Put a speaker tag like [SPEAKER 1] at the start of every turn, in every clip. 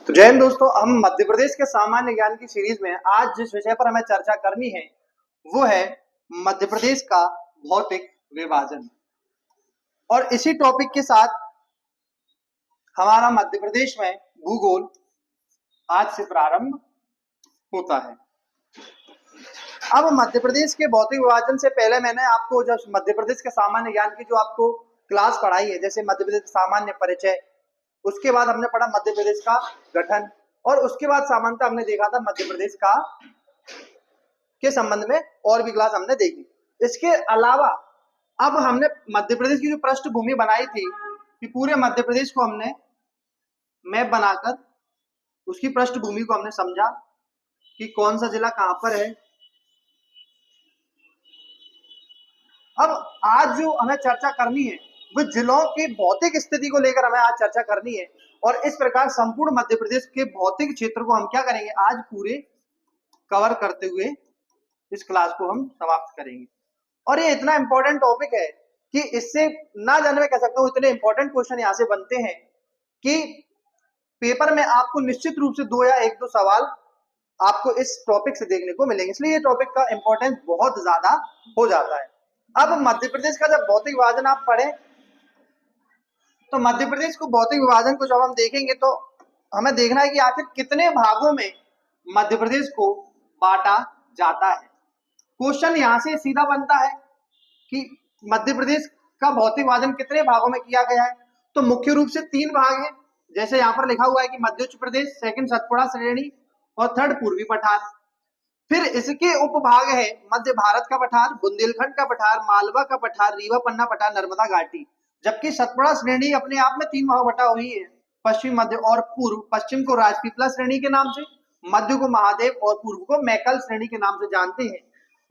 [SPEAKER 1] तो जय हिंद दोस्तों, हम मध्य प्रदेश के सामान्य ज्ञान की सीरीज में आज जिस विषय पर हमें चर्चा करनी है वो है मध्य प्रदेश का भौतिक विभाजन। और इसी टॉपिक के साथ हमारा मध्य प्रदेश में भूगोल आज से प्रारंभ होता है। अब मध्य प्रदेश के भौतिक विभाजन से पहले मैंने आपको जब मध्य प्रदेश के सामान्य ज्ञान की जो आपको क्लास पढ़ाई है, जैसे मध्य प्रदेश सामान्य परिचय, उसके बाद हमने पढ़ा मध्य प्रदेश का गठन, और उसके बाद सामान्यतः हमने देखा था मध्य प्रदेश का के संबंध में और भी क्लास हमने देखी। इसके अलावा अब हमने मध्य प्रदेश की जो पृष्ठभूमि बनाई थी कि पूरे मध्य प्रदेश को हमने मैप बनाकर उसकी पृष्ठभूमि को हमने समझा कि कौन सा जिला कहां पर है। अब आज जो हमें चर्चा करनी है वो जिलों की भौतिक स्थिति को लेकर हमें आज चर्चा करनी है, और इस प्रकार संपूर्ण मध्य प्रदेश के भौतिक क्षेत्र को हम क्या करेंगे, आज पूरे कवर करते हुए इस क्लास को हम समाप्त करेंगे। और ये इतना इंपॉर्टेंट टॉपिक है कि इससे ना जाने में कह सकता हूं इतने इंपॉर्टेंट क्वेश्चन यहां से बनते हैं कि पेपर में आपको निश्चित रूप से 2 या 1-2 सवाल आपको इस टॉपिक से देखने को मिलेंगे, इसलिए ये टॉपिक का इंपॉर्टेंस बहुत ज्यादा हो जाता है। अब मध्य प्रदेश का जब भौतिक विभाजन आप पढ़े तो मध्य प्रदेश को भौतिक विभाजन को जब हम देखेंगे तो हमें देखना है कि आखिर कितने भागों में मध्य प्रदेश को बांटा जाता है। क्वेश्चन यहां से सीधा बनता है कि मध्य प्रदेश का भौतिक विभाजन कितने भागों में किया गया है। तो मुख्य रूप से 3 भाग हैं, जैसे यहाँ पर लिखा हुआ है कि मध्य उच्च प्रदेश, सेकंड सतपुड़ा श्रेणी और थर्ड पूर्वी पठार। फिर इसके उपभाग है मध्य भारत का पठार, बुंदेलखंड का पठार, मालवा का पठार, रीवा पन्ना पठार, नर्मदा घाटी। जबकि सतपुड़ा श्रेणी अपने आप में 3 भाग बटा हुई है, पश्चिम, मध्य और पूर्व। पश्चिम को राजपीपला श्रेणी के नाम से, मध्य को महादेव और पूर्व को मैकल श्रेणी के नाम से जानते हैं,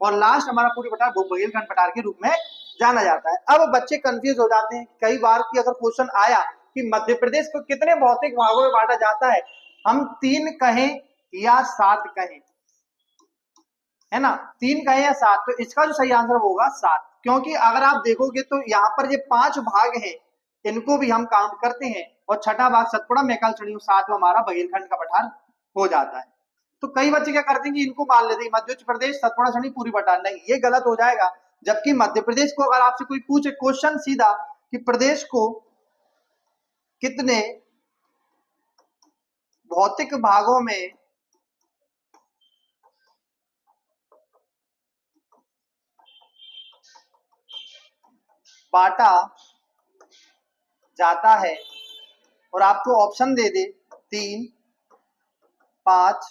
[SPEAKER 1] और लास्ट हमारा पूर्वी पठार बुंदेलखंड पठार के रूप में जाना जाता है। अब बच्चे कंफ्यूज हो जाते हैं कई बार कि अगर क्वेश्चन आया कि मध्य प्रदेश को कितने भौतिक भागों में बांटा जाता है, हम 3 कहें या 7 कहें, है ना, 3 कहें या 7, तो इसका जो सही आंसर होगा 7। क्योंकि अगर आप देखोगे तो यहाँ पर ये 5 भाग हैं, इनको भी हम काउंट करते हैं, और छठा भाग सतपुड़ा मैकल श्रेणी, 7वां हमारा बुंदेलखंड का पठार हो जाता है। तो कई बच्चे क्या करते हैं कि इनको मान लेते हैं मध्य उच्च प्रदेश, सतपुड़ा श्रेणी, पूर्वी पठार। नहीं, ये गलत हो जाएगा। जबकि मध्य प्रदेश को अगर आपसे कोई पूछे क्वेश्चन सीधा कि प्रदेश को कितने भौतिक भागों में बांटा जाता है और आपको ऑप्शन दे दे 3, 5,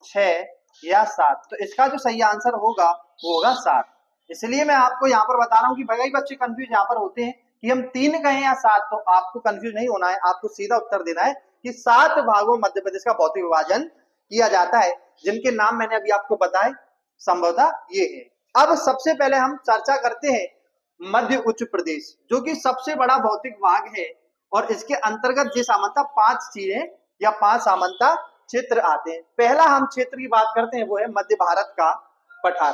[SPEAKER 1] 6 या 7, तो इसका जो सही आंसर होगा वो होगा 7। इसलिए मैं आपको यहाँ पर बता रहा हूँ कि भाई बच्चे कंफ्यूज यहाँ पर होते हैं कि हम 3 कहें या 7, तो आपको कंफ्यूज नहीं होना है, आपको सीधा उत्तर देना है कि 7 भागों में मध्य प्रदेश का भौतिक विभाजन किया जाता है, जिनके नाम मैंने अभी आपको बताए, संभवतः ये है। अब सबसे पहले हम चर्चा करते हैं मध्य उच्च प्रदेश, जो कि सबसे बड़ा भौतिक भाग है, और इसके अंतर्गत जो सामान्यतः 5 चीजें या 5 सामान्यतः क्षेत्र आते हैं। पहला हम क्षेत्र की बात करते हैं वो है मध्य भारत का पठार।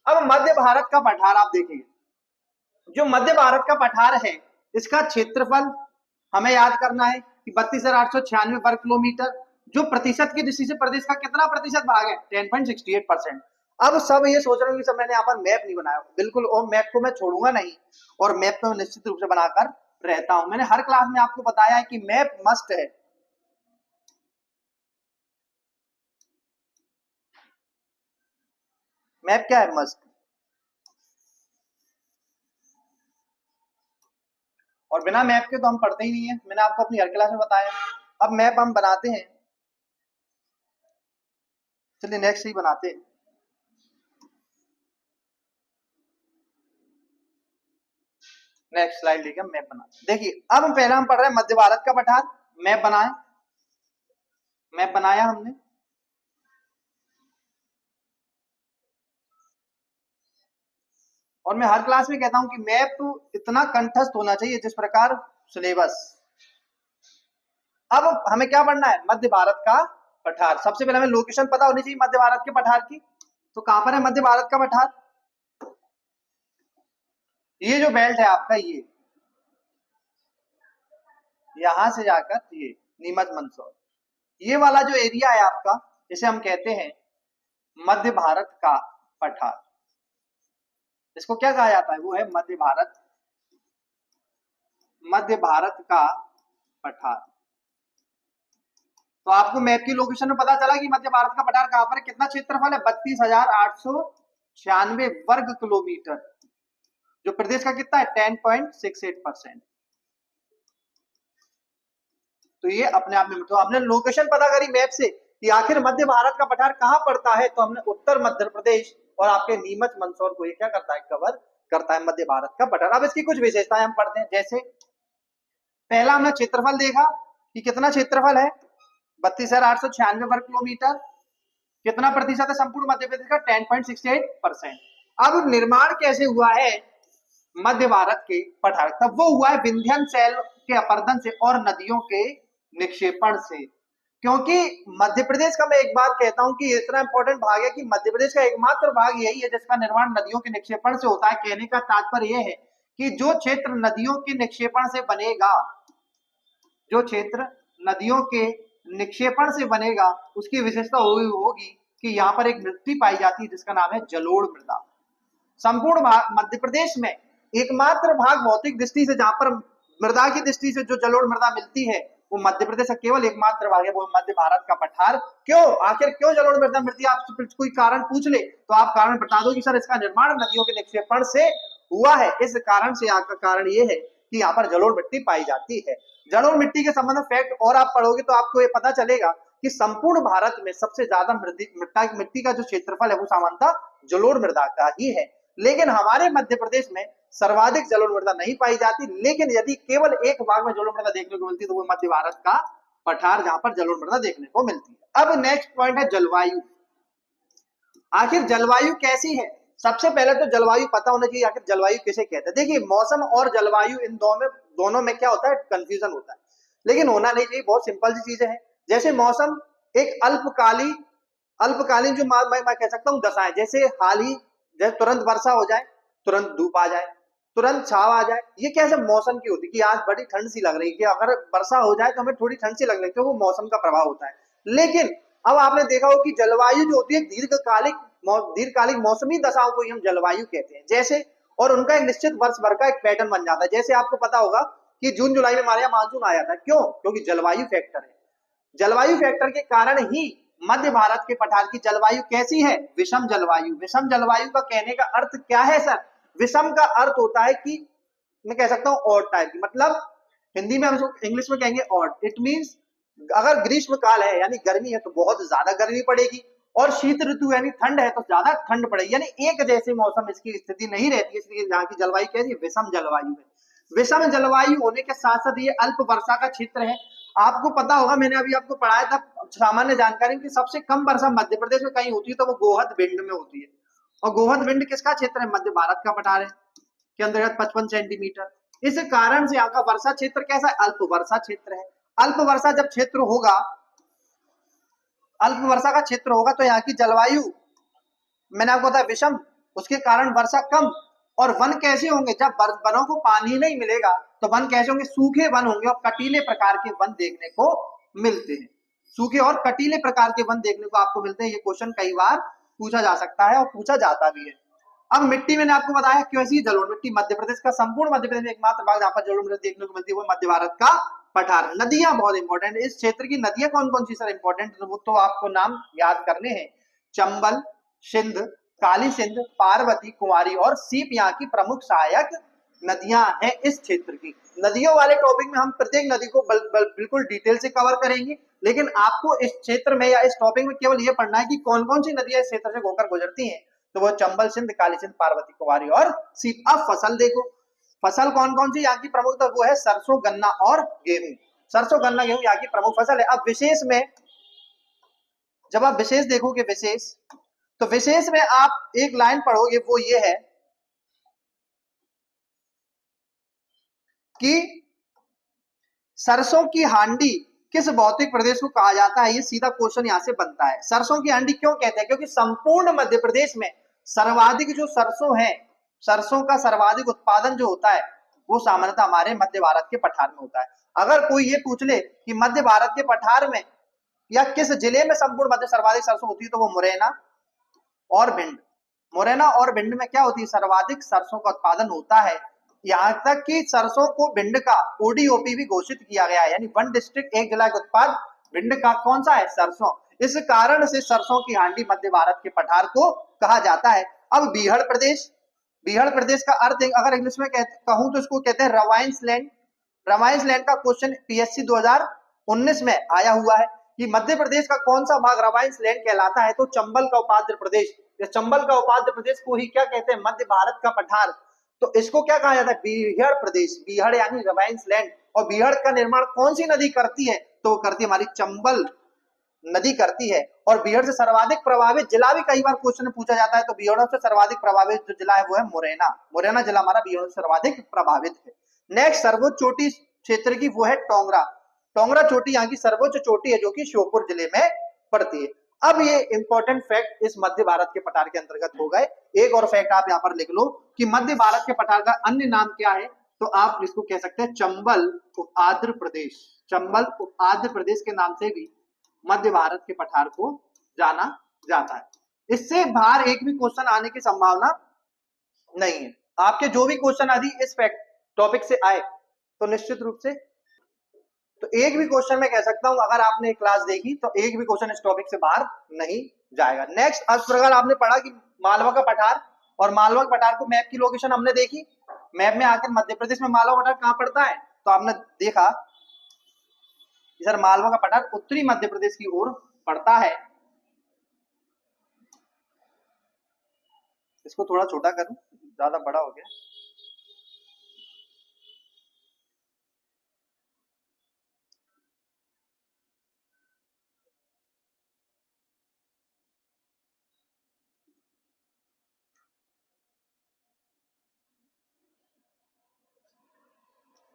[SPEAKER 1] अब मध्य भारत का पठार आप देखेंगे, जो मध्य भारत का पठार है इसका क्षेत्रफल हमें याद करना है कि 32,896 वर्ग किलोमीटर, जो प्रतिशत की दृष्टि से प्रदेश का कितना प्रतिशत भाग है, 10.68%। अब सब ये सोच रहे हो कि सब मैंने यहाँ पर मैप नहीं बनाया, बिल्कुल, और मैप को मैं छोड़ूंगा नहीं, और मैप को निश्चित रूप से बनाकर रहता हूं। मैंने हर क्लास में आपको बताया है कि मैप मस्ट है। मैप क्या है, मस्ट, और बिना मैप के तो हम पढ़ते ही नहीं है, मैंने आपको अपनी हर क्लास में बताया। अब मैप हम बनाते हैं, चलिए नेक्स्ट ही बनाते हैं। नेक्स्ट स्लाइड लेके हम मैप बनाते। देखिए अब हम पहला हम पढ़ रहे हैं मध्य भारत का पठार। मैप बनाए, मैप बनाया हमने, और मैं हर क्लास में कहता हूं कि मैप इतना कंठस्थ होना चाहिए जिस प्रकार सिलेबस। अब हमें क्या पढ़ना है, मध्य भारत का पठार। सबसे पहले हमें लोकेशन पता होनी चाहिए मध्य भारत के पठार की। तो कहां पर है मध्य भारत का पठार, ये जो बेल्ट है आपका, ये यहां से जाकर ये नीमच मंदसौर, ये वाला जो एरिया है आपका, इसे हम कहते हैं मध्य भारत का पठार। इसको क्या कहा जाता है? वो है मध्य भारत, मध्य भारत का पठार। तो आपको मैप की लोकेशन में पता चला कि मध्य भारत का पठार कहां पर है। कितना क्षेत्रफल है? 32,896 वर्ग किलोमीटर, जो प्रदेश का कितना है? 10.68%। तो ये अपने आप में, तो हमने लोकेशन पता करी मैप से कि आखिर मध्य भारत का पठार कहां पड़ता है, तो हमने उत्तर मध्य प्रदेश और आपके नीमच मंदसौर को ये क्या करता है? कवर करता है मध्य भारत का पठार। अब इसकी कुछ विशेषताएं हम पढ़ते हैं। जैसे पहला हमने क्षेत्रफल देखा कि कितना क्षेत्रफल है? 32,896 वर्ग किलोमीटर। कितना प्रतिशत है संपूर्ण मध्य प्रदेश का? 10.68%। अब निर्माण कैसे हुआ है मध्य भारत के पठार? तब वो हुआ है विंध्यन शैल के अपरदन से और नदियों के निक्षेपण से। क्योंकि मध्य प्रदेश का मैं एक बात कहता हूं कि इतना इंपॉर्टेंट भाग है कि मध्य प्रदेश का एकमात्र भाग यही है जिसका निर्माण नदियों के निक्षेपण से होता है। कहने का तात्पर्य यह है कि जो क्षेत्र नदियों के निक्षेपण से बनेगा, जो क्षेत्र नदियों के निक्षेपण से बनेगा, उसकी विशेषता होगी कि यहाँ पर एक मिट्टी पाई जाती है जिसका नाम है जलोढ़ मृदा। संपूर्ण मध्य प्रदेश में एकमात्र भाग भौतिक दृष्टि से जहां पर मृदा की दृष्टि से जो जलोढ़ मृदा मिलती है, वो मध्य प्रदेश का केवल एकमात्र भाग है, वो मध्य भारत का पठार। क्यों? आखिर क्यों जलोढ़ मृदा मिलती है? आपसे कोई कारण पूछ ले तो आप कारण बता दो कि सर इसका निर्माण नदियों के निक्षेपण से हुआ है। इस कारण से आपका कारण ये है कि यहाँ पर जलोढ़ मिट्टी पाई जाती है। जलोढ़ मिट्टी के संबंध में फैक्ट और आप पढ़ोगे तो आपको ये पता चलेगा कि संपूर्ण भारत में सबसे ज्यादा मिट्टी का जो क्षेत्रफल है वो सामान्यतः जलोढ़ मृदा का ही है। लेकिन हमारे मध्य प्रदेश में सर्वाधिक जलोढ़ मृदा नहीं पाई जाती। लेकिन यदि केवल एक भाग में जलोढ़ मृदा देखने को मिलती है तो वो मध्य भारत का पठार, जहां पर जलोढ़ मृदा देखने को मिलती है। अब नेक्स्ट पॉइंट है जलवायु। आखिर जलवायु कैसी है? सबसे पहले तो जलवायु पता होना चाहिए आखिर जलवायु किसे कहते हैं। देखिए, मौसम और जलवायु इन दोनों में क्या होता है? कंफ्यूजन होता है, लेकिन होना नहीं चाहिए। बहुत सिंपल सी चीजें हैं। जैसे मौसम एक अल्पकालीन जो मैं कह सकता हूँ दशाएं, जैसे हाल ही, जैसे तुरंत वर्षा हो जाए, तुरंत धूप आ जाए, तुरंत छाव आ जाए, ये कैसे मौसम की होती है कि आज बड़ी ठंड सी लग रही है, कि अगर वर्षा हो जाए तो हमें थोड़ी ठंड सी लगने लगती है, वो मौसम का प्रभाव होता है। लेकिन अब आपने देखा हो कि जलवायु जो होती है दीर्घकालिक मौसमी दशाओं को ही हम जलवायु कहते हैं। जैसे, और उनका एक निश्चित वर्ष भर का एक पैटर्न बन जाता है। जैसे आपको पता होगा कि जून जुलाई में हमारे यहाँ मानसून आ जाता है। क्यों? क्योंकि जलवायु फैक्टर है। जलवायु फैक्टर के कारण ही मध्य भारत के पठार की जलवायु कैसी है? विषम जलवायु। विषम जलवायु का कहने का अर्थ क्या है सर? विषम का अर्थ होता है कि मैं कह सकता हूं ऑड टाइप की, मतलब हिंदी में हम इसको इंग्लिश में कहेंगे ऑड। इट मींस अगर ग्रीष्म काल है यानी गर्मी है तो बहुत ज्यादा गर्मी पड़ेगी, और शीत ऋतु यानी ठंड है तो ज्यादा ठंड पड़ेगी। यानी एक जैसे मौसम इसकी स्थिति नहीं रहती, इसलिए यहाँ की जलवायु कैसी? विषम जलवायु है। विषम जलवायु होने के साथ साथ ये अल्प वर्षा का क्षेत्र है। आपको पता होगा, मैंने अभी आपको पढ़ाया था सामान्य जानकारी की सबसे कम वर्षा मध्य प्रदेश में कहीं होती है तो वो गोहद बिंड में होती है। और गोहद बिंड किसका क्षेत्र है? मध्य भारत का पठार है के अंतर्गत 55 सेंटीमीटर। इस कारण से यहाँ का वर्षा क्षेत्र कैसा है? अल्प वर्षा क्षेत्र है। अल्प वर्षा जब क्षेत्र होगा, अल्प वर्षा का क्षेत्र होगा तो यहाँ की जलवायु मैंने आपको बताया विषम, उसके कारण वर्षा कम। और वन कैसे होंगे? जब वनों को पानी नहीं मिलेगा तो वन कैसे होंगे? सूखे वन होंगे और कटीले प्रकार के वन देखने को मिलते हैं। सूखे और कटीले प्रकार के वन देखने को आपको मिलते हैं। ये क्वेश्चन कई बार पूछा जा सकता है और पूछा जाता भी है। अब मिट्टी मैंने आपको बताया कैसी? जलोढ़ मिट्टी। मध्य प्रदेश का संपूर्ण मध्य प्रदेश में एकमात्र भाग जहां पर जलोढ़ मिट्टी देखने को मिलती है वो मध्य भारत का पठार। नदियां बहुत इंपॉर्टेंट है। इस क्षेत्र की नदियां कौन कौन सी सर इंपॉर्टेंट? वो तो आपको नाम याद करने हैं। चंबल, सिंध, काली सिंध, पार्वती, कुमारी और सीप यहाँ की प्रमुख सहायक नदियां हैं इस क्षेत्र की। नदियों वाले टॉपिक में हम प्रत्येक नदी को बिल्कुल डिटेल से कवर करेंगे, लेकिन आपको इस क्षेत्र में या इस टॉपिक में केवल ये पढ़ना है कि कौन कौन सी नदियां इस क्षेत्र से होकर गुजरती हैं। तो वो चंबल, सिंध, काली सिंध, पार्वती, कुमारी और सीप। अब फसल देखो, फसल कौन कौन सी यहाँ की प्रमुख? तो वो है सरसों, गन्ना और गेहूं। सरसों, गन्ना, गेहूं यहाँ की प्रमुख फसल है। अब विशेष में जब आप विशेष देखोगे, विशेष तो विशेष में आप एक लाइन पढ़ोगे, वो ये है कि सरसों की हांडी किस भौतिक प्रदेश को कहा जाता है? ये सीधा क्वेश्चन यहां से बनता है। सरसों की हांडी क्यों कहते हैं? क्योंकि संपूर्ण मध्य प्रदेश में सर्वाधिक जो सरसों है, सरसों का सर्वाधिक उत्पादन जो होता है वो सामान्यतः हमारे मध्य भारत के पठार में होता है। अगर कोई ये पूछ ले कि मध्य भारत के पठार में या किस जिले में संपूर्ण मध्य सर्वाधिक सरसों होती है, तो वो मुरैना और भिंड। मुरैना और भिंड में क्या होती है, सर्वाधिक सरसों का उत्पादन होता है। यहाँ तक कि सरसों को भिंड का ओडीओपी भी घोषित किया गया है, यानी वन डिस्ट्रिक्ट एक जिला के उत्पाद भिंड का कौन सा है, सरसों। इस कारण से सरसों की हांडी मध्य भारत के पठार को कहा जाता है। अब बीहड़ प्रदेश, बीहड़ प्रदेश का अर्थ अगर इंग्लिश में कहूं तो इसको कहते हैं रवाइंस लैंड। रवाइंस लैंड का क्वेश्चन पीएससी 2019 में आया हुआ है कि मध्य प्रदेश का कौन सा भाग रवाइंस लैंड कहलाता है, तो चंबल का उपाध्य प्रदेश। चंबल का उपाध्य प्रदेश को ही क्या कहते हैं, मध्य भारत का पठार। तो इसको क्या कहा जाता है, बीहड़ प्रदेश। बीहड़ यानी रवाइंस लैंड। और बीहड़ का निर्माण कौन सी नदी करती है, तो करती है हमारी चंबल नदी करती है। और बीहड़ से सर्वाधिक प्रभावित जिला भी कई बार क्वेश्चन में पूछा जाता है, तो बीहड़ से सर्वाधिक प्रभावित जो जिला है वो है मुरैना। मुरैना जिला हमारा बीहड़ से सर्वाधिक प्रभावित है। नेक्स्ट सर्वोच्च चोटी क्षेत्र की वो है टोंगरा। टोंगरा चोटी यहाँ की सर्वोच्च चोटी है जो कि श्योपुर जिले में पड़ती है। अब ये इंपॉर्टेंट फैक्ट इस मध्य भारत के पठार के अंतर्गत हो गए। एक और फैक्ट आप यहाँ पर लिख लो कि मध्य भारत के पठार का अन्य नाम क्या है, तो आप इसको कह सकते हैं चंबल आंध्र प्रदेश। चंबल आंध्र प्रदेश के नाम से भी मध्य भारत के पठार को जाना जाता है। इससे बाहर एक भी क्वेश्चन आने की संभावना नहीं है। आपके जो भी क्वेश्चन यदि इस फैक्ट टॉपिक से आए तो निश्चित रूप से, तो एक भी क्वेश्चन मैं कह सकता हूं अगर आपने क्लास देखी तो एक भी क्वेश्चन इस टॉपिक से बाहर नहीं जाएगा। नेक्स्ट, इस प्रकार आपने पढ़ा कि मालवा का पठार, और मालवा के पठार को मैप की लोकेशन हमने देखी। मैप में आकर मध्य प्रदेश में मालवा पठार कहां पड़ता है, तो आपने देखा सर मालवा का पठार उत्तरी मध्य प्रदेश की ओर पड़ता है। इसको थोड़ा छोटा करूं, ज्यादा बड़ा हो गया।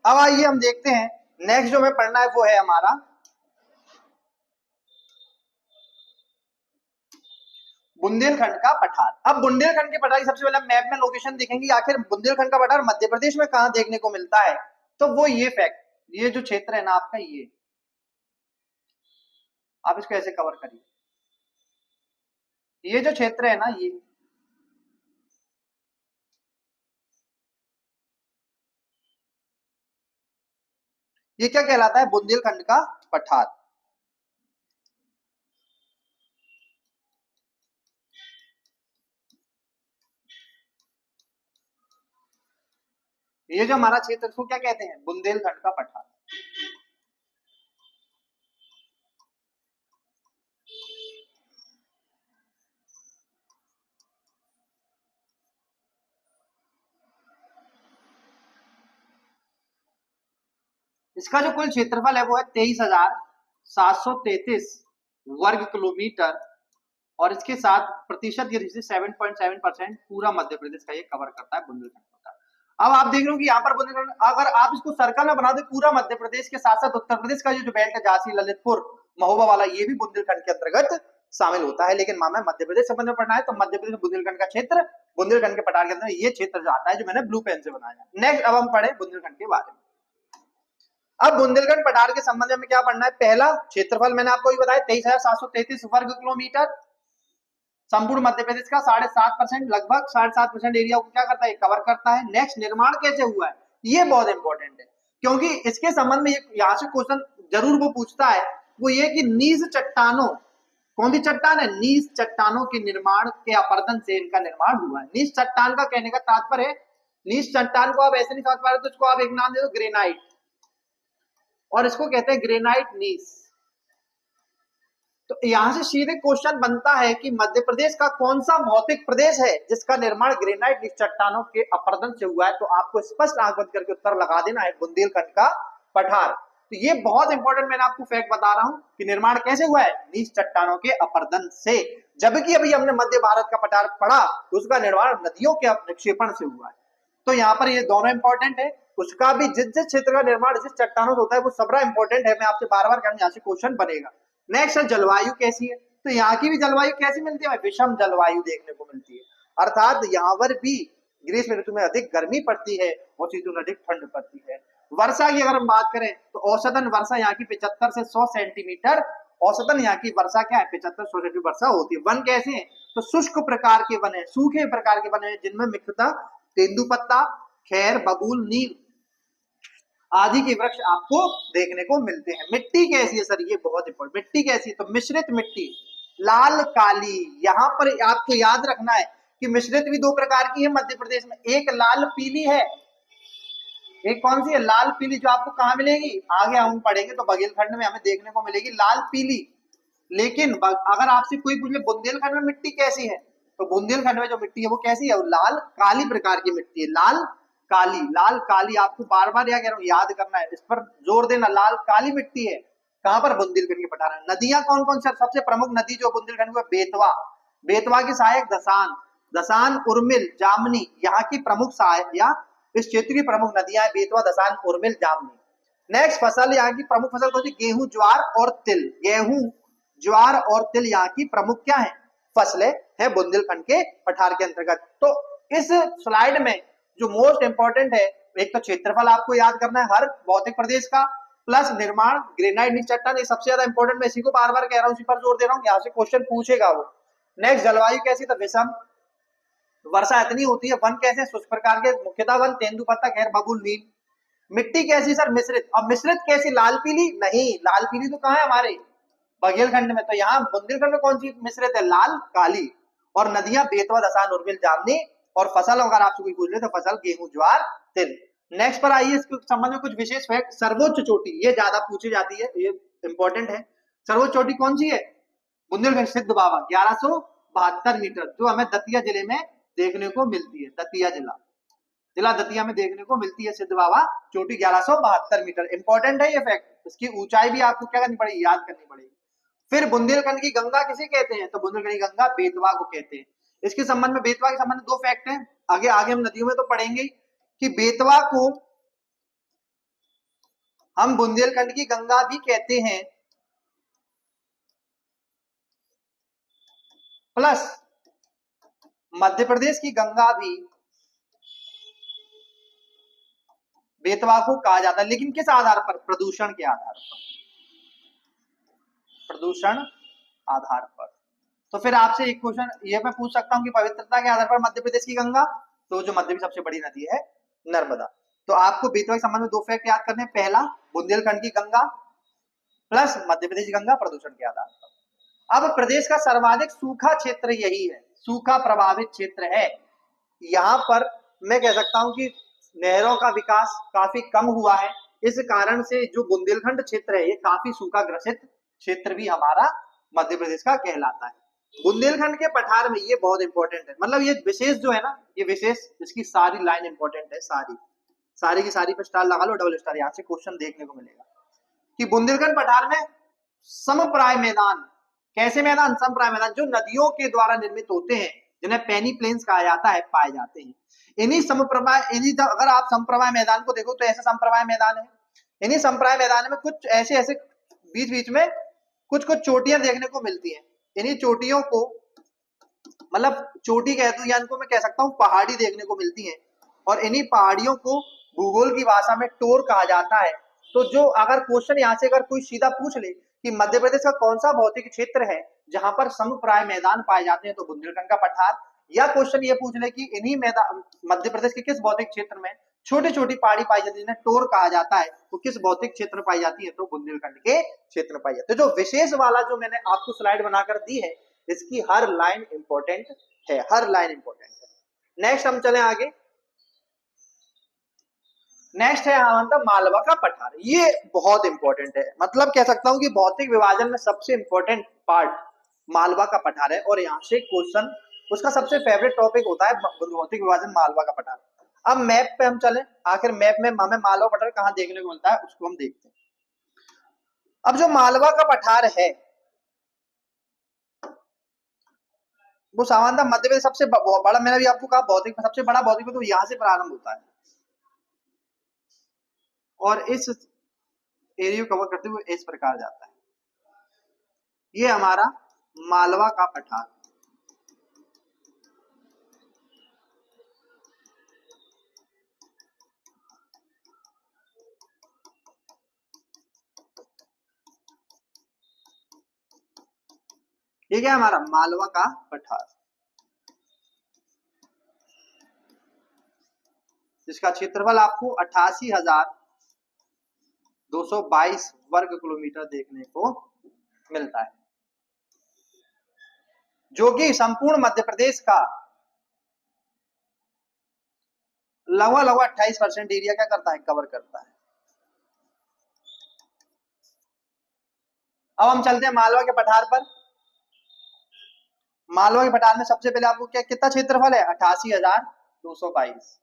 [SPEAKER 1] अब आइए हम देखते हैं नेक्स्ट जो हमें पढ़ना है वो है हमारा बुंदेलखंड का पठार। अब बुंदेलखंड के पठार की सबसे पहले मैप में लोकेशन देखेंगे, आखिर बुंदेलखंड का पठार मध्य प्रदेश में कहां देखने को मिलता है, तो वो ये फैक्ट, ये जो क्षेत्र है ना आपका, ये आप इसको ऐसे कवर करिए। ये जो क्षेत्र है ना, ये क्या कहलाता है, बुंदेलखंड का पठार। ये जो हमारा क्षेत्र इसको क्या कहते हैं, बुंदेलखंड का पठार। इसका जो कुल क्षेत्रफल है वो है 23,733 वर्ग किलोमीटर, और इसके साथ प्रतिशत की 7.7% पूरा मध्य प्रदेश का ये कवर करता है बुंदेलखंड पठार। अब आप देख रहे हो कि यहाँ पर बुंदेलखंड, अगर आप इसको सर्कल में बना दे पूरा मध्य प्रदेश के साथ साथ उत्तर प्रदेश का जो बेल्ट है, झांसी, ललितपुर, महोबा वाला, ये भी बुंदेलखंड के अंतर्गत शामिल होता है। लेकिन हमें मध्य प्रदेश संबंध में पढ़ना है तो मध्य प्रदेश बुंदेलखंड का क्षेत्र, बुंदेलखंड के पठार के अंदर ये क्षेत्र जो आता है, जो मैंने ब्लू पेन से बनाया। नेक्स्ट, अब हम पढ़े बुंदेलखंड के बारे में। अब बुंदेलखंड पठार के संबंध में क्या पढ़ना है, पहला क्षेत्रफल मैंने आपको ही बताया 23,733 वर्ग किलोमीटर, संपूर्ण मध्य प्रदेश का 7.5%, लगभग 7.5% एरिया को क्या करता है, कवर करता है। नेक्स्ट, निर्माण कैसे हुआ है, ये बहुत इंपॉर्टेंट है क्योंकि इसके संबंध में यहाँ से क्वेश्चन जरूर वो पूछता है, वो ये कि नीज चट्टानों, कौन सी चट्टान है, नीज चट्टानों के निर्माण के अपरदन से इनका निर्माण हुआ है। नीज चट्टान का कहने का तात्पर्य है, नीज चट्टान को आप ऐसे नहीं समझ पा रहे तो इसको आप एक नाम दे दो ग्रेनाइट, और इसको कहते हैं ग्रेनाइट नीस। तो यहां से सीधे क्वेश्चन बनता है कि मध्य प्रदेश का कौन सा भौतिक प्रदेश है जिसका निर्माण ग्रेनाइट नीस चट्टानों के अपरदन से हुआ है, तो आपको स्पष्ट आंख बंद करके उत्तर लगा देना है बुंदेलखंड का पठार। तो ये बहुत इंपॉर्टेंट, मैंने आपको फैक्ट बता रहा हूं कि निर्माण कैसे हुआ है, नीस चट्टानों के अपरदन से। जबकि अभी हमने मध्य भारत का पठार पढ़ा, उसका निर्माण नदियों के निक्षेपण से हुआ है। तो यहाँ पर ये दोनों इंपॉर्टेंट है, उसका भी जिस जिस क्षेत्र का निर्माण जिस चट्टानों से होता है वो सबरा इंपॉर्टेंट है। मैं आपसे बार बार कहूँ, यहाँ से क्वेश्चन बनेगा। नेक्स्ट है जलवायु कैसी है, तो यहाँ की भी जलवायु कैसी मिलती है, विषम जलवायु देखने को मिलती है, अर्थात यहाँ पर भी ग्रीष्म ऋतु में अधिक गर्मी पड़ती है और शीत में अधिक ठंड पड़ती है। वर्षा की अगर हम बात करें तो औसतन वर्षा यहाँ की 75 से 100 सेंटीमीटर औसतन यहाँ की वर्षा क्या है, 75-100 वर्षा होती है। वन कैसे हैं, तो शुष्क प्रकार के वन है, सूखे प्रकार के वन है, जिनमें मुख्यतः तेंदुपत्ता, खैर, बबूल, नीम आदि के वृक्ष आपको देखने को मिलते हैं। मिट्टी कैसी है सर, ये बहुत इंपॉर्टेंट, मिट्टी कैसी है, तो मिश्रित मिट्टी, लाल काली। यहाँ पर आपको याद रखना है कि मिश्रित भी दो प्रकार की है मध्य प्रदेश में, एक लाल पीली है, एक कौन सी है, लाल पीली, जो आपको कहाँ मिलेगी, आगे हम पढ़ेंगे तो बघेलखंड में हमें देखने को मिलेगी लाल पीली। लेकिन अगर आपसे कोई पूछे बुंदेलखंड में मिट्टी कैसी है, तो बुंदेलखंड में जो मिट्टी है वो कैसी है, वो लाल काली प्रकार की मिट्टी है, लाल काली। लाल काली आपको बार बार क्या कह रहा हूँ, याद करना है, इस पर जोर देना, लाल काली मिट्टी है। कहां पर, बुंदेलखंड के पठार। नदियां कौन कौन सी, सबसे प्रमुख नदी जो बुंदेलखंड में, बेतवा, बेतवा की सहायक दसान, दसान, उर्मिल, जामनी यहाँ की प्रमुख सहायक, या इस क्षेत्र की प्रमुख नदियां हैं बेतवा, दसान, उर्मिल, जामनी। नेक्स्ट फसल, यहाँ की प्रमुख फसल कौन सी, गेहूं, ज्वार और तिल। गेहूं, ज्वार और तिल यहाँ की प्रमुख क्या है, फसलें है बुंदेलखंड के पठार के अंतर्गत। तो इस स्लाइड में जो मोस्ट इंपॉर्टेंट है, एक तो क्षेत्रफल आपको याद करना है हर भौतिक प्रदेश का, प्लस निर्माण, ग्रेनाइट नीच चट्टान, ये सबसे ज्यादा इंपॉर्टेंट, मैं इसी को बार बार कह रहा हूँ, इसी पर जोर दे रहा हूँ, यहाँ से क्वेश्चन पूछेगा वो। नेक्स्ट, जलवायु कैसी, तो विषम, वर्षा इतनी होती है। वन कैसे, शुष्क प्रकार के, मुख्यतः वन, तेंदुपत्ता, खैर, बबूल, नीम। मिट्टी कैसी सर, मिश्रित। अब मिश्रित कैसी, लाल पीली नहीं, लाल पीली तो कहाँ है हमारे बघेलखंड में, तो यहाँ बुंदेलखंड में कौन सी मिश्रित है, लाल काली। और नदियां बेतवा, दसान, उर्मिल, जामनी। और फसल अगर आपसे कोई पूछ ले तो फसल गेहूं, ज्वार, तिल। नेक्स्ट पर आइए, इसके संबंध में कुछ विशेष फैक्ट। सर्वोच्च चोटी, ये ज्यादा पूछी जाती है, ये इंपॉर्टेंट है। सर्वोच्च चोटी कौन सी है, बुंदेलखंड, सिद्ध बाबा, 1172 मीटर, जो हमें दतिया जिले में देखने को मिलती है। दतिया जिला, जिला दतिया में देखने को मिलती है सिद्ध बाबा चोटी, 1172 मीटर। इंपॉर्टेंट है ये फैक्ट, इसकी ऊंचाई भी आपको क्या करनी पड़ेगी, याद करनी पड़ेगी। फिर बुंदेलखंड की गंगा किसे कहते हैं, तो बुंदेलखंड की गंगा बेतवा को कहते हैं। इसके संबंध में, बेतवा के संबंध में दो फैक्ट हैं, आगे आगे हम नदियों में तो पढ़ेंगे कि बेतवा को हम बुंदेलखंड की गंगा भी कहते हैं, प्लस मध्य प्रदेश की गंगा भी बेतवा को कहा जाता है। लेकिन किस आधार पर, प्रदूषण के आधार पर, प्रदूषण आधार पर। तो फिर आपसे एक क्वेश्चन ये मैं पूछ सकता हूँ कि पवित्रता के आधार पर मध्य प्रदेश की गंगा, तो जो मध्य की सबसे बड़ी नदी है नर्मदा। तो आपको बेतवा के संबंध में दो फैक्ट याद करने हैं, पहला बुंदेलखंड की गंगा प्लस मध्य प्रदेश की गंगा, प्रदूषण के आधार पर। अब प्रदेश का सर्वाधिक सूखा क्षेत्र यही है, सूखा प्रभावित क्षेत्र है। यहाँ पर मैं कह सकता हूँ कि नहरों का विकास काफी कम हुआ है, इस कारण से जो बुंदेलखंड क्षेत्र है ये काफी सूखा ग्रसित क्षेत्र भी हमारा मध्य प्रदेश का कहलाता है। बुंदेलखंड के पठार में, ये बहुत इंपॉर्टेंट है, मतलब ये विशेष जो है ना, ये विशेष, इसकी सारी लाइन इंपॉर्टेंट है, सारी सारी की सारी पे स्टार लगा लो, डबल स्टार, यहाँ से क्वेश्चन देखने को मिलेगा कि बुंदेलखंड पठार में समप्राय मैदान, कैसे मैदान, समप्राय मैदान, जो नदियों के द्वारा निर्मित होते हैं, जिन्हें पेनी प्लेन्स कहा जाता है, पाए जाते हैं। इन्हीं समप्रवाय, अगर आप संप्रवाय मैदान को देखो तो ऐसे संप्रवाय मैदान है। इन्हीं संप्रवाय मैदान में कुछ ऐसे ऐसे बीच बीच में कुछ कुछ चोटियां देखने को मिलती हैं। इन्हीं चोटियों को, मतलब चोटी कह दूं या इनको मैं कह सकता हूँ पहाड़ी देखने को मिलती हैं, और इन्हीं पहाड़ियों को भूगोल की भाषा में टोर कहा जाता है। तो जो अगर क्वेश्चन यहाँ से अगर कोई सीधा पूछ ले कि मध्य प्रदेश का कौन सा भौतिक क्षेत्र है जहां पर समप्राय मैदान पाए जाते हैं, तो बुंदेलखंड का पठार। या क्वेश्चन ये पूछ ले कि इन्हीं मैदान, मध्य प्रदेश के किस भौतिक क्षेत्र में छोटी छोटी पहाड़ी पाई जाती है जिन्हें टोर कहा जाता है, वो किस भौतिक क्षेत्र में पाई जाती है, तो बुंदेलखंड के क्षेत्र में पाई जाती है। तो जो विशेष वाला जो मैंने आपको स्लाइड बनाकर दी है, इसकी हर लाइन इंपॉर्टेंट है, हर लाइन इंपॉर्टेंट है। नेक्स्ट हम चले आगे। नेक्स्ट है हमारा मालवा का पठार, ये बहुत इंपॉर्टेंट है, मतलब कह सकता हूं कि भौतिक विभाजन में सबसे इंपॉर्टेंट पार्ट मालवा का पठार है। और यहाँ से क्वेश्चन, उसका सबसे फेवरेट टॉपिक होता है भौतिक विभाजन, मालवा का पठार। अब मैप पे हम चले, आखिर मैप में हमें मालवा पठार कहाँ देखने को मिलता है उसको हम देखते हैं। अब जो मालवा का पठार है वो सामान्यतः मध्य प्रदेश सबसे बड़ा, मैंने भी आपको कहा भौतिक सबसे बड़ा भौतिक तो यहाँ से प्रारंभ होता है, और इस एरिया को कवर करते हुए इस प्रकार जाता है। ये हमारा मालवा का पठार। ये क्या है हमारा मालवा का पठार, जिसका क्षेत्रफल आपको 88,222 वर्ग किलोमीटर देखने को मिलता है, जो कि संपूर्ण मध्य प्रदेश का लगभग 28% एरिया क्या करता है, कवर करता है। अब हम चलते हैं मालवा के पठार पर। मालवा के पठार में सबसे पहले आपको क्या कितना क्षेत्रफल है, 88,222।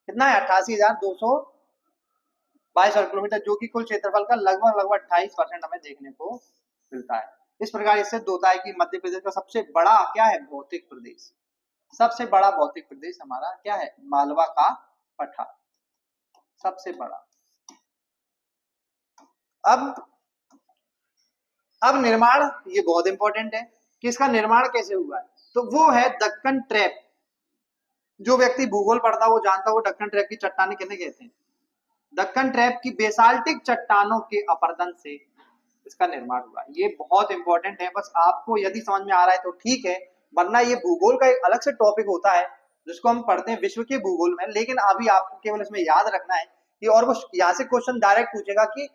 [SPEAKER 1] कितना है, 88,222 वर्ग किलोमीटर, जो कि कुल क्षेत्रफल का लगभग 28% हमें देखने को मिलता है। इस प्रकार इससे होता है कि मध्य प्रदेश का सबसे बड़ा क्या है, भौतिक प्रदेश, सबसे बड़ा भौतिक प्रदेश हमारा क्या है, मालवा का पठार, सबसे बड़ा। अब निर्माण, ये बहुत इंपॉर्टेंट है कि इसका निर्माण कैसे हुआ है, तो वो है दक्कन ट्रैप। जो व्यक्ति भूगोल पढ़ता है वो जानता है वो दक्कन ट्रैप की चट्टानें किन्हें कहते हैं। दक्कन ट्रैप की बेसाल्टिक चट्टानों के अपरदन से इसका निर्माण हुआ। ये बहुत इंपॉर्टेंट है, बस आपको यदि समझ में आ रहा है तो ठीक है, वरना ये भूगोल का एक अलग से टॉपिक होता है जिसको हम पढ़ते हैं विश्व के भूगोल में। लेकिन अभी आपको केवल इसमें याद रखना है कि, और वो यहाँ से क्वेश्चन डायरेक्ट पूछेगा कि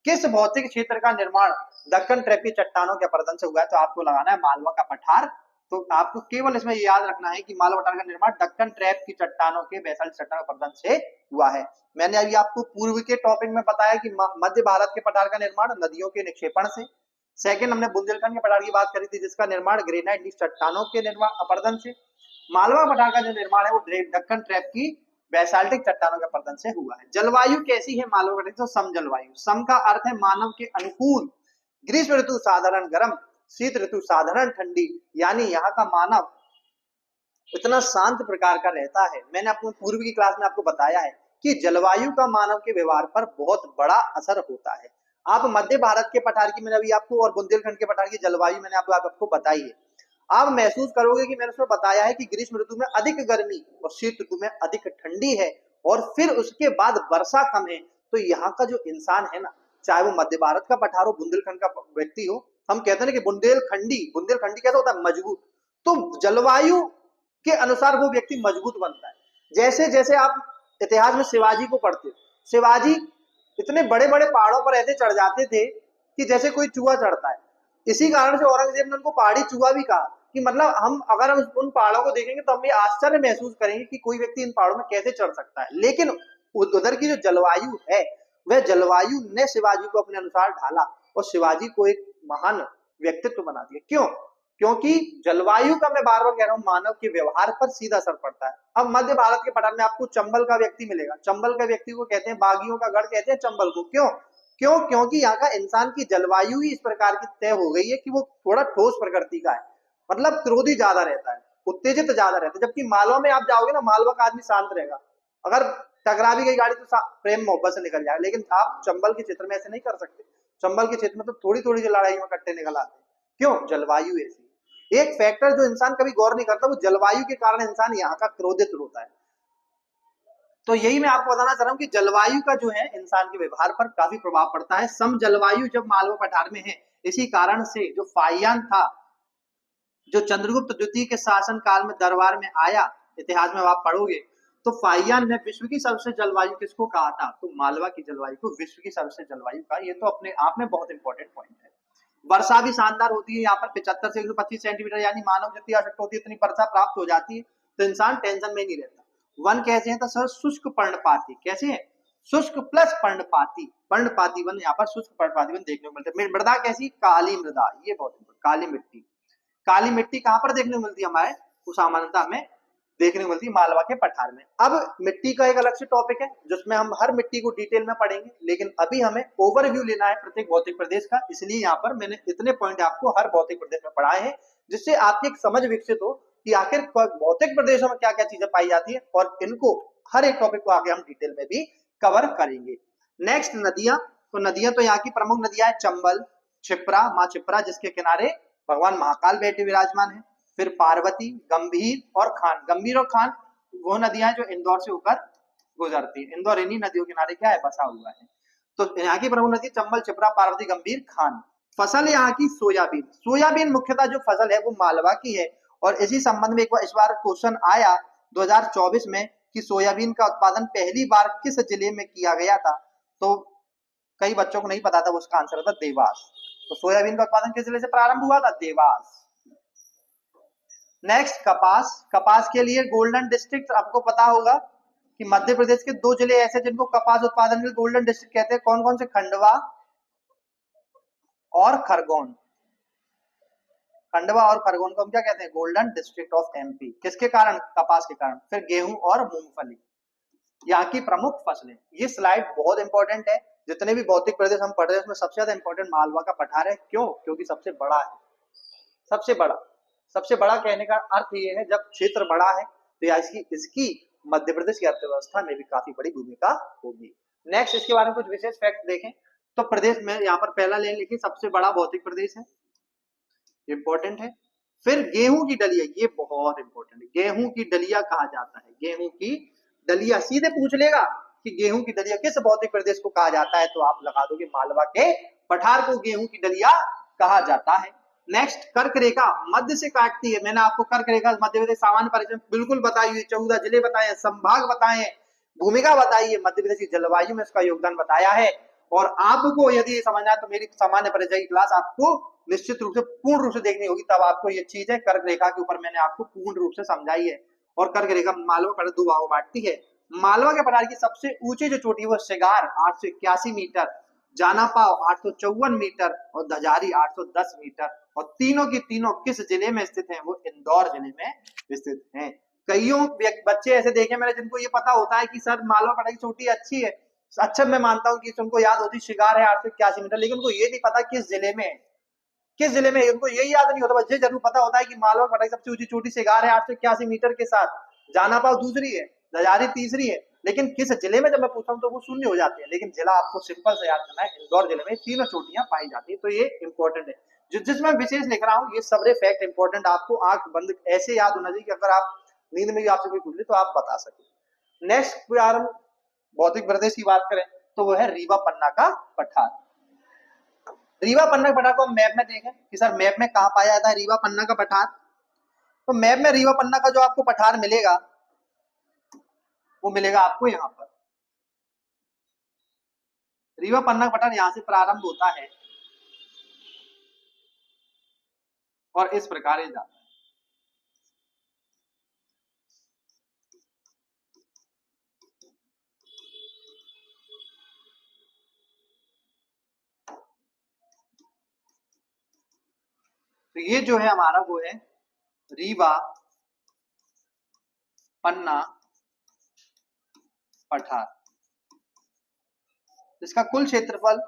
[SPEAKER 1] किस भौतिक क्षेत्र का निर्माण दक्कन ट्रैप की चट्टानों के अपरदन से हुआ है, तो आपको लगाना है मालवा का पठार। तो आपको केवल इसमें याद रखना है कि मालवा पठार का निर्माण दक्कन ट्रैप की चट्टानों के बेसाल्ट चट्टानों के अपरदन से हुआ है। मैंने अभी आपको पूर्व के टॉपिक में बताया कि मध्य भारत के पठार का निर्माण नदियों के निक्षेपण से। सेकंड हमने बुंदेलखंड के पठार की बात करी थी, जिसका निर्माण ग्रेनाइट चट्टानों के निर्माण अपरदन से। मालवा पठार का जो निर्माण है वो दक्कन ट्रैप की बैसाल्टिक चट्टानों के अपरदन से हुआ है। जलवायु कैसी है मालवा पठार की, तो सम जलवायु। सम का अर्थ है मानव के अनुकूल। ग्रीष्म ऋतु साधारण गर्म, शीत ऋतु साधारण ठंडी, यानी यहाँ का मानव इतना शांत प्रकार का रहता है। मैंने अपनी पूर्व की क्लास में आपको बताया है कि जलवायु का मानव के व्यवहार पर बहुत बड़ा असर होता है। आप मध्य भारत के पठार की मैंने अभी आपको, और बुंदेलखंड के पठार की जलवायु मैंने आपको बताई है। आप महसूस करोगे कि मैंने उसमें बताया है कि ग्रीष्म ऋतु में अधिक गर्मी और शीत ऋतु में अधिक ठंडी है, और फिर उसके बाद वर्षा कम है। तो यहाँ का जो इंसान है ना, चाहे वो मध्य भारत का पठार हो, बुंदेलखंड का व्यक्ति हो, हम कहते हैं कि बुंदेलखंडी कैसा होता है, मजबूत। तो जलवायु के अनुसार वो व्यक्ति मजबूत बनता है। जैसे जैसे आप इतिहास में शिवाजी को पढ़ते हो, शिवाजी इतने बड़े बड़े पहाड़ों पर ऐसे चढ़ जाते थे कि जैसे कोई चूहा चढ़ता है। इसी कारण से औरंगजेब ने उनको पहाड़ी चूहा भी कहा, कि मतलब हम अगर हम उन पहाड़ों को देखेंगे तो हम ये आश्चर्य महसूस करेंगे कि कोई व्यक्ति इन पहाड़ों में कैसे चढ़ सकता है। लेकिन उधर की जो जलवायु है, वह जलवायु ने शिवाजी को अपने अनुसार ढाला और शिवाजी को एक महान व्यक्तित्व बना दिया। क्यों? क्योंकि जलवायु का, मैं बार बार कह रहा हूं, मानव के व्यवहार पर सीधा असर पड़ता है। अब मध्य भारत के पठार में आपको चंबल का व्यक्ति मिलेगा। चंबल का व्यक्ति को कहते हैं, बागियों का गढ़ कहते हैं चंबल को। क्यों? क्योंकि यहाँ का इंसान की जलवायु ही इस प्रकार की तय हो गई है कि वो थोड़ा ठोस प्रकृति का है, मतलब क्रोधी ज्यादा रहता है, उत्तेजित ज्यादा रहता है। जबकि मालवा में आप जाओगे ना, मालवा का आदमी शांत रहेगा, अगर टकरा भी गई गाड़ी तो प्रेम मोहब्बत से निकल जाएगा। लेकिन आप चंबल के क्षेत्र में ऐसे नहीं कर सकते। चंबल के क्षेत्र में तो थोड़ी थोड़ी लड़ाई में कट्टे निकल आते हैं। क्यों? जलवायु ऐसी। एक फैक्टर जो इंसान कभी गौर नहीं करता, वो जलवायु के कारण इंसान यहाँ का क्रोधित होता है। तो यही मैं आपको बताना चाह रहा हूँ कि जलवायु का जो है इंसान के व्यवहार पर काफी प्रभाव पड़ता है। सम जलवायु जब मालवा पठार में है, इसी कारण से जो फाहियान था, जो चंद्रगुप्त द्वितीय के शासन काल में दरबार में आया, इतिहास में आप पढ़ोगे तो फाहियान ने विश्व की सबसे जलवायु किसको कहा था, तो मालवा की जलवायु को विश्व की सबसे जलवायु का। ये तो अपने आप में बहुत इंपॉर्टेंट पॉइंट है। वर्षा भी शानदार होती है यहाँ पर, 75 से 125 सेंटीमीटर, यानी मानव जितनी आवश्यकता होती है इतनी वर्षा प्राप्त हो जाती है, तो इंसान टेंशन में नहीं रहता। वन कैसे हैं, तो सर शुष्क पर्णपाती। कैसे हैं? शुष्क प्लस पर्णपाती। पर्णपाती वन, यहाँ पर शुष्क पर्णपाती वन देखने को मिलते हैं। मृदा कैसी? काली मृदा, ये बहुत काली मिट्टी। काली मिट्टी कहाँ पर देखने को मिलती है हमारे, वो सामान्यतः हमें देखने को मिलती है मालवा के पठार में। अब मिट्टी का एक अलग से टॉपिक है जिसमें हम हर मिट्टी को डिटेल में पढ़ेंगे, लेकिन अभी हमें ओवरव्यू लेना है प्रत्येक भौतिक प्रदेश का। इसलिए यहाँ पर मैंने इतने पॉइंट आपको हर भौतिक प्रदेश में पढ़ाए हैं, जिससे आपकी एक समझ विकसित हो कि आखिर भौतिक प्रदेशों में क्या क्या चीजें पाई जाती है, और इनको हर एक टॉपिक को आगे हम डिटेल में भी कवर करेंगे। नेक्स्ट, नदियां। तो नदियां, तो यहाँ की प्रमुख नदियां है चंबल, क्षिप्रा, माँ क्षिप्रा जिसके किनारे भगवान महाकाल बैठे विराजमान है। फिर पार्वती, गंभीर और खान। गंभीर और खान वो नदियां जो इंदौर से होकर गुजरती है। इंदौर इन्हीं नदियों किनारे क्या है, बसा हुआ है। तो यहाँ की प्रमुख नदी चंबल, छिप्रा, पार्वती, गंभीर, खान। फसल यहाँ की सोयाबीन। सोयाबीन मुख्यतः जो फसल है वो मालवा की है। और इसी संबंध में एक बार इस बार क्वेश्चन आया 2024 में कि सोयाबीन का उत्पादन पहली बार किस जिले में किया गया था, तो कई बच्चों को नहीं पता था, उसका आंसर था देवास। तो सोयाबीन का उत्पादन किस जिले से प्रारंभ हुआ था? देवास। नेक्स्ट कपास। कपास के लिए गोल्डन डिस्ट्रिक्ट आपको पता होगा कि मध्य प्रदेश के 2 जिले ऐसे जिनको कपास उत्पादन के गोल्डन डिस्ट्रिक्ट कहते हैं। कौन कौन से? खंडवा और खरगोन। खंडवा और खरगोन को हम क्या कहते हैं? Golden district of MP. किसके कारण? कपास के कारण। फिर गेहूं और मूंगफली यहाँ की प्रमुख फसलें। ये स्लाइड बहुत इंपॉर्टेंट है। जितने भी भौतिक प्रदेश हम पढ़ रहे हैं उसमें सबसे ज्यादा इंपॉर्टेंट मालवा का पठार है। क्यों? क्योंकि सबसे बड़ा है। सबसे बड़ा। सबसे बड़ा कहने का अर्थ ये है जब क्षेत्र बड़ा है तो इसकी मध्य प्रदेश की अर्थव्यवस्था में भी काफी बड़ी भूमिका होगी। नेक्स्ट इसके बारे में कुछ विशेष फैक्ट देखें तो प्रदेश में यहाँ पर पहला लेन लिखिए, सबसे बड़ा भौतिक प्रदेश है, इंपॉर्टेंट है। फिर गेहूं की डलिया, ये बहुत इंपॉर्टेंट है। गेहूं की डलिया कहा जाता है। गेहूं की डलिया सीधे पूछ लेगा कि गेहूं की डलिया किस भौतिक प्रदेश को कहा जाता है, तो आप लगा दोगे मालवा के पठार को गेहूं की डलिया कहा जाता है। नेक्स्ट कर्क रेखा मध्य से काटती है। मैंने आपको कर्क रेखा मध्य प्रदेश सामान्य परिचय बिल्कुल बताई हुई, 14 जिले बताए, संभाग बताए, भूमिका बताई है, मध्य प्रदेश की जलवायु में उसका योगदान बताया है। और आपको यदि ये समझना है तो मेरी सामान्य परिचय की क्लास आपको निश्चित रूप से पूर्ण रूप से देखनी होगी, तब आपको ये चीज है। कर्क रेखा के ऊपर मैंने आपको पूर्ण रूप से समझाई है। और कर्क रेखा मालवा पठार 2 भागों में बांटती है। मालवा के पठार की सबसे ऊंची जो चोटी वो शिगार 881 मीटर, जानापाव 854 मीटर और धजारी 810 मीटर। और तीनों की तीनों किस जिले में स्थित हैं? वो इंदौर जिले में स्थित हैं। कईयों बच्चे ऐसे देखे मैंने जिनको ये पता होता है कि सर मालवा पठार की चोटी अच्छी है, अच्छा मैं मानता हूं कि उनको याद होती शिगार है 881 मीटर, लेकिन उनको ये नहीं पता किस जिले में, किस जिले में, उनको यही याद नहीं होता। बस ये जरूर पता होता है कि मालवा पठार की सबसे ऊंची चोटी शिगार है 881 मीटर के साथ, जानापाव दूसरी है, धजारी तीसरी है, लेकिन किस जिले में जब मैं पूछता हूं तो वो शून्य हो जाते हैं। लेकिन जिला आपको सिंपल से याद करना है, इंदौर जिले में तीनों चोटियां पाई जाती है। तो ये इंपॉर्टेंट है। जिसमें विशेष लिख रहा हूँ ये सबरे फैक्ट इंपॉर्टेंट, आपको आंख बंद ऐसे याद होना चाहिए कि अगर आप नींद में भी आपसे कोई पूछ ले तो आप बता सके। नेक्स्ट भौतिक प्रदेश की बात करें तो वो है रीवा पन्ना का पठार। रीवा पन्ना पठार को हम मैप में देखें कि सर मैप में कहां पाया जाता है रीवा पन्ना का पठार, तो मैप में रीवा पन्ना का जो आपको पठार मिलेगा वो मिलेगा आपको यहां पर। रीवा पन्ना का पठार यहां से प्रारंभ होता है और इस प्रकार जाता है। तो ये जो है हमारा वो है रीवा पन्ना पठार। इसका कुल क्षेत्रफल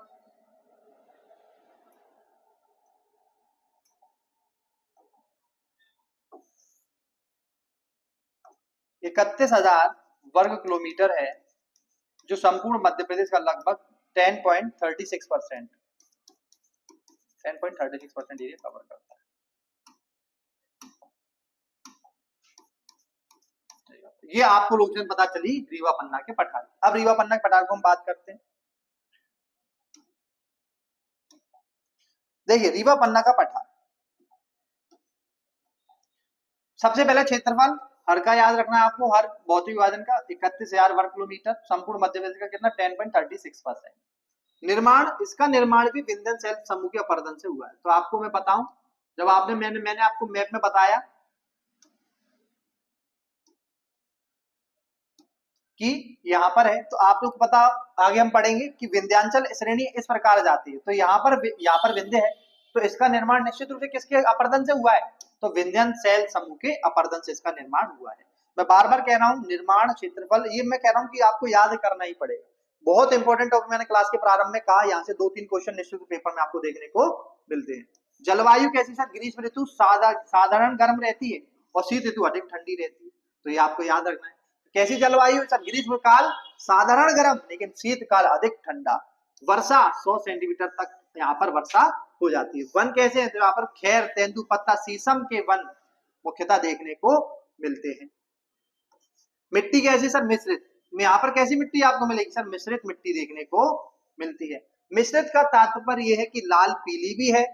[SPEAKER 1] 31,000 वर्ग किलोमीटर है, जो संपूर्ण मध्य प्रदेश का लगभग 10.36% एरिया कवर करता है। ये आपको लोकेशन पता चली रीवा पन्ना के पठार। अब रीवा पन्ना के पठार को हम बात करते हैं। देखिए रीवा पन्ना का पठार, सबसे पहले क्षेत्रफल हर का याद रखना है आपको, हर भौतिक विभाजन का 31,000 वर्ग किलोमीटर, संपूर्ण मध्य प्रदेश का कितना 10.36%। निर्माण, इसका निर्माण भी विंध्यन शैल समूह के अपर्दन से हुआ है। तो आपको मैं बताऊं, जब आपने मैंने आपको मैप में बताया कि यहाँ पर है, तो आप लोग पता आगे हम पढ़ेंगे कि विंध्यांचल श्रेणी इस प्रकार जाती है। तो यहाँ पर विंध्य है, तो इसका निर्माण निश्चित रूप से किसके अपर्दन से हुआ है? तो विंध्यन शैल समूह के अपर्दन से इसका निर्माण हुआ है। मैं बार बार कह रहा हूँ निर्माण क्षेत्रफल, ये मैं कह रहा हूँ कि आपको याद करना ही पड़ेगा, बहुत इंपॉर्टेंट टॉपिक। मैंने क्लास के प्रारंभ में कहा यहाँ से 2-3 क्वेश्चन निश्चित पेपर में आपको देखने को मिलते हैं। जलवायु कैसी सर? ग्रीष्म ऋतु साधारण गर्म रहती है और शीत ऋतु अधिक ठंडी रहती है। तो ये आपको याद रखना है। कैसी जलवायु सर? ग्रीष्म काल साधारण गर्म लेकिन शीतकाल अधिक ठंडा। वर्षा 100 सेंटीमीटर तक यहाँ पर वर्षा हो जाती है। वन कैसे हैं? तो यहाँ पर खैर, तेंदुपत्ता, शीशम के वन मुख्यतः देखने को मिलते हैं। मिट्टी कैसी सर? मिश्रित। यहाँ पर कैसी मिट्टी आपको मिलेगी सर? मिश्रित मिट्टी देखने को मिलती है। मिश्रित का तात्पर्य यह है कि लाल पीली भी है,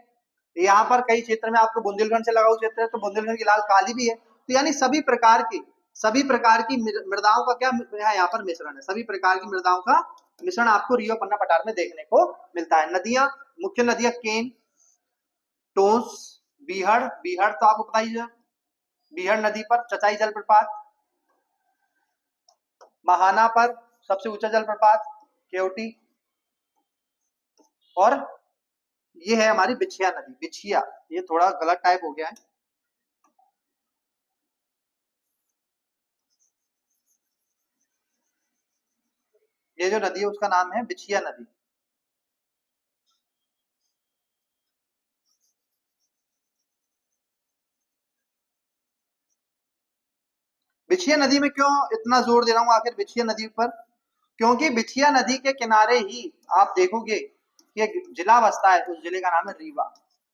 [SPEAKER 1] यहाँ पर कई क्षेत्र में आपको बुंदेलखंड से लगा हुआ क्षेत्र है तो बुंदेलखंड की लाल काली भी है, तो यानी सभी प्रकार की मृदाओं का क्या है यहाँ पर मिश्रण है, सभी प्रकार की मृदाओं का मिश्रण आपको रियो पन्ना पठार में देखने को मिलता है। नदियां, मुख्य नदियां केन, टोंस, बीहड़, बीहड़ तो आपको पता ही है, बीहड़ नदी पर चचाई जलप्रपात, महाना पर सबसे ऊंचा जलप्रपात केवटी, और ये है हमारी बिछिया नदी, बिछिया, ये थोड़ा गलत टाइप हो गया है, ये जो नदी है उसका नाम है बिछिया नदी। बिछिया नदी में क्यों इतना जोर दे रहा हूँ आखिर बिछिया नदी पर, क्योंकि बिछिया नदी के किनारे ही आप देखोगे कि एक जिला बसता है, उस जिले का नाम है रीवा।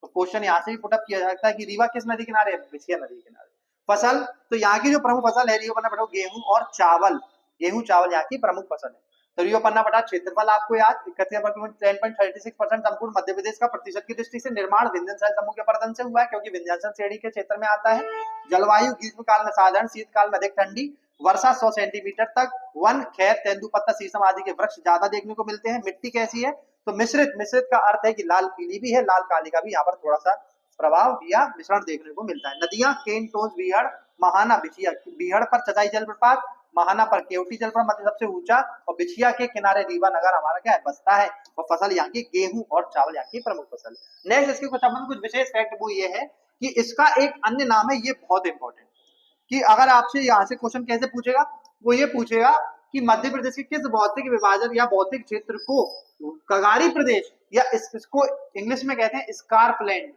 [SPEAKER 1] तो क्वेश्चन यहाँ से भी पुटअप किया जा सकता है कि रीवा किस नदी किनारे है, बिछिया नदी किनारे। फसल, तो यहाँ की जो प्रमुख फसल है रियो पन्ना पठार गेहूं और चावल, गेहूं चावल यहाँ की प्रमुख फसल है। तो रियो पन्ना पठार क्षेत्रफल आपको याद 10.36% संपूर्ण मध्य प्रदेश का प्रतिशत की दृष्टि से निर्माण विंध्याचल समूह के पर्दन से हुआ है, क्योंकि विंध्याचल श्रेणी के क्षेत्र में आता है। जलवायु ग्रीष्म काल में साधारण, शीतकाल में अधिक ठंडी, वर्षा 100 सेंटीमीटर तक, वन, खेत, तेंदुपत्ता, शीशम आदि के वृक्ष ज्यादा देखने को मिलते हैं। मिट्टी कैसी है, तो मिश्रित, मिश्रित का अर्थ है कि लाल पीली भी है, लाल काली का भी यहाँ पर थोड़ा सा प्रभाव या मिश्रण देखने को मिलता है। नदियां केन, टोंस, बीहड़, महाना, बिछिया, बीहड़ पर चचाई जलप्रपात, महाना पर केवटी जलप्रपात मध्य सबसे ऊंचा, और बिछिया के किनारे रीवा नगर हमारा क्या है, बसता है, और फसल यहाँ की गेहूं और चावल यहाँ की प्रमुख फसल। नेक्स्ट इसके कुछ विशेष फैक्ट वो ये है कि इसका एक अन्य नाम है, ये बहुत इंपॉर्टेंट, कि अगर आपसे यहाँ से क्वेश्चन कैसे पूछेगा, वो ये पूछेगा कि मध्य प्रदेश के किस भौतिक विभाजन या भौतिक क्षेत्र को कगारी प्रदेश या इसको इंग्लिश में कहते हैं स्कारपलैंड,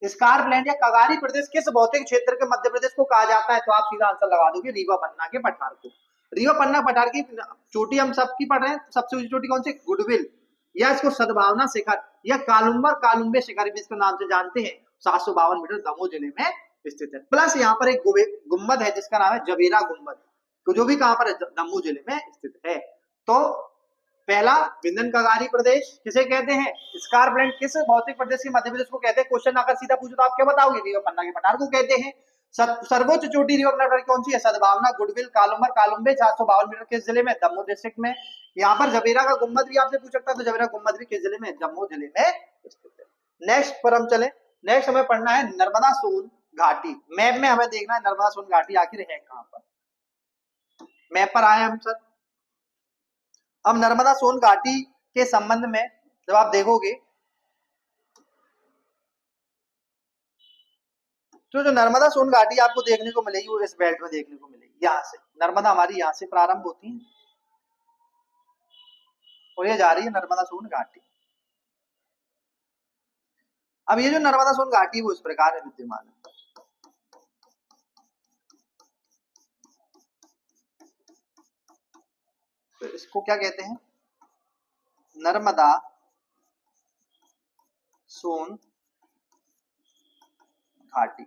[SPEAKER 1] स्कारपलैंड या कगारी प्रदेश किस भौतिक क्षेत्र के मध्य प्रदेश को कहा जाता है, तो आप सीधा आंसर लगा दोगे रीवा पन्ना के पठार को। रीवा पन्ना पठार की चोटी हम सबकी पढ़ रहे हैं, सबसे ऊंची चोटी कौन सी, गुडविल, या इसको सद्भावना शिखर या कालुम्बे शिखर भी इसके नाम से जानते हैं, 752 मीटर दमोह जिले में स्थित है। प्लस यहाँ पर एक गुम्बद है जिसका नाम है जबीरा गुम्बद, तो जो भी कहां पर है, दमोह जिले में स्थित है। तो पहला विंध्यन कगारी प्रदेश किसे कहते हैं, स्कारपलैंड किस भौतिक प्रदेश के मध्य प्रदेश को कहते हैं, क्वेश्चन अगर सीधा पूछो तो आप क्या बताओगे, रीवा पन्ना के पठार को कहते हैं। सर्वोच्च चोटी रीवा पन्ना कौन सी है, सद्भावना, गुडविल, कालुम्बे 752 मीटर किस जिले में, दमोह डिस्ट्रिक्ट में। यहाँ पर जबीरा का गुम्बद भी आपसे पूछ सकता है, तो जबीरा गुम्बद भी किस जिले में, दमोह जिले में स्थित है। नेक्स्ट पर हम चले, नेक्स्ट हमें पढ़ना है नर्मदा सोन घाटी। मैप में हमें देखना है नर्मदा सोन घाटी आखिर है कहां पर, मैप पर आए हम सर। अब नर्मदा सोन घाटी के संबंध में जब आप देखोगे तो जो नर्मदा सोन घाटी आपको देखने को मिलेगी वो इस बेल्ट में देखने को मिलेगी, यहाँ से नर्मदा हमारी यहाँ से प्रारंभ होती है और ये जा रही है नर्मदा सोन घाटी। अब ये जो नर्मदा सोन घाटी वो इस प्रकार है विद्यमान है, तो इसको क्या कहते हैं, नर्मदा सोन घाटी,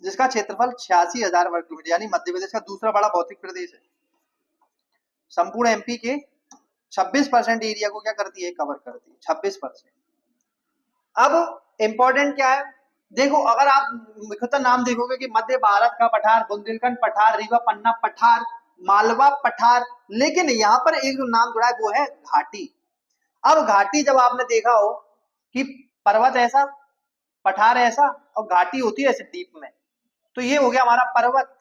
[SPEAKER 1] जिसका क्षेत्रफल 86,000 वर्ग किलोमीटर, यानी मध्य प्रदेश का दूसरा बड़ा भौतिक प्रदेश है। संपूर्ण एमपी के 26% एरिया को क्या करती है, कवर करती है, 26%। अब इंपॉर्टेंट क्या है, देखो अगर आप मुख्यतः नाम देखोगे कि मध्य भारत का पठार, बुंदेलखंड पठार, रीवा पन्ना पठार, मालवा पठार, लेकिन यहाँ पर एक जो नाम जुड़ा है वो है घाटी। अब घाटी जब आपने देखा हो कि पर्वत ऐसा, पठार ऐसा और घाटी होती है ऐसे डीप में, तो ये हो गया हमारा पर्वत,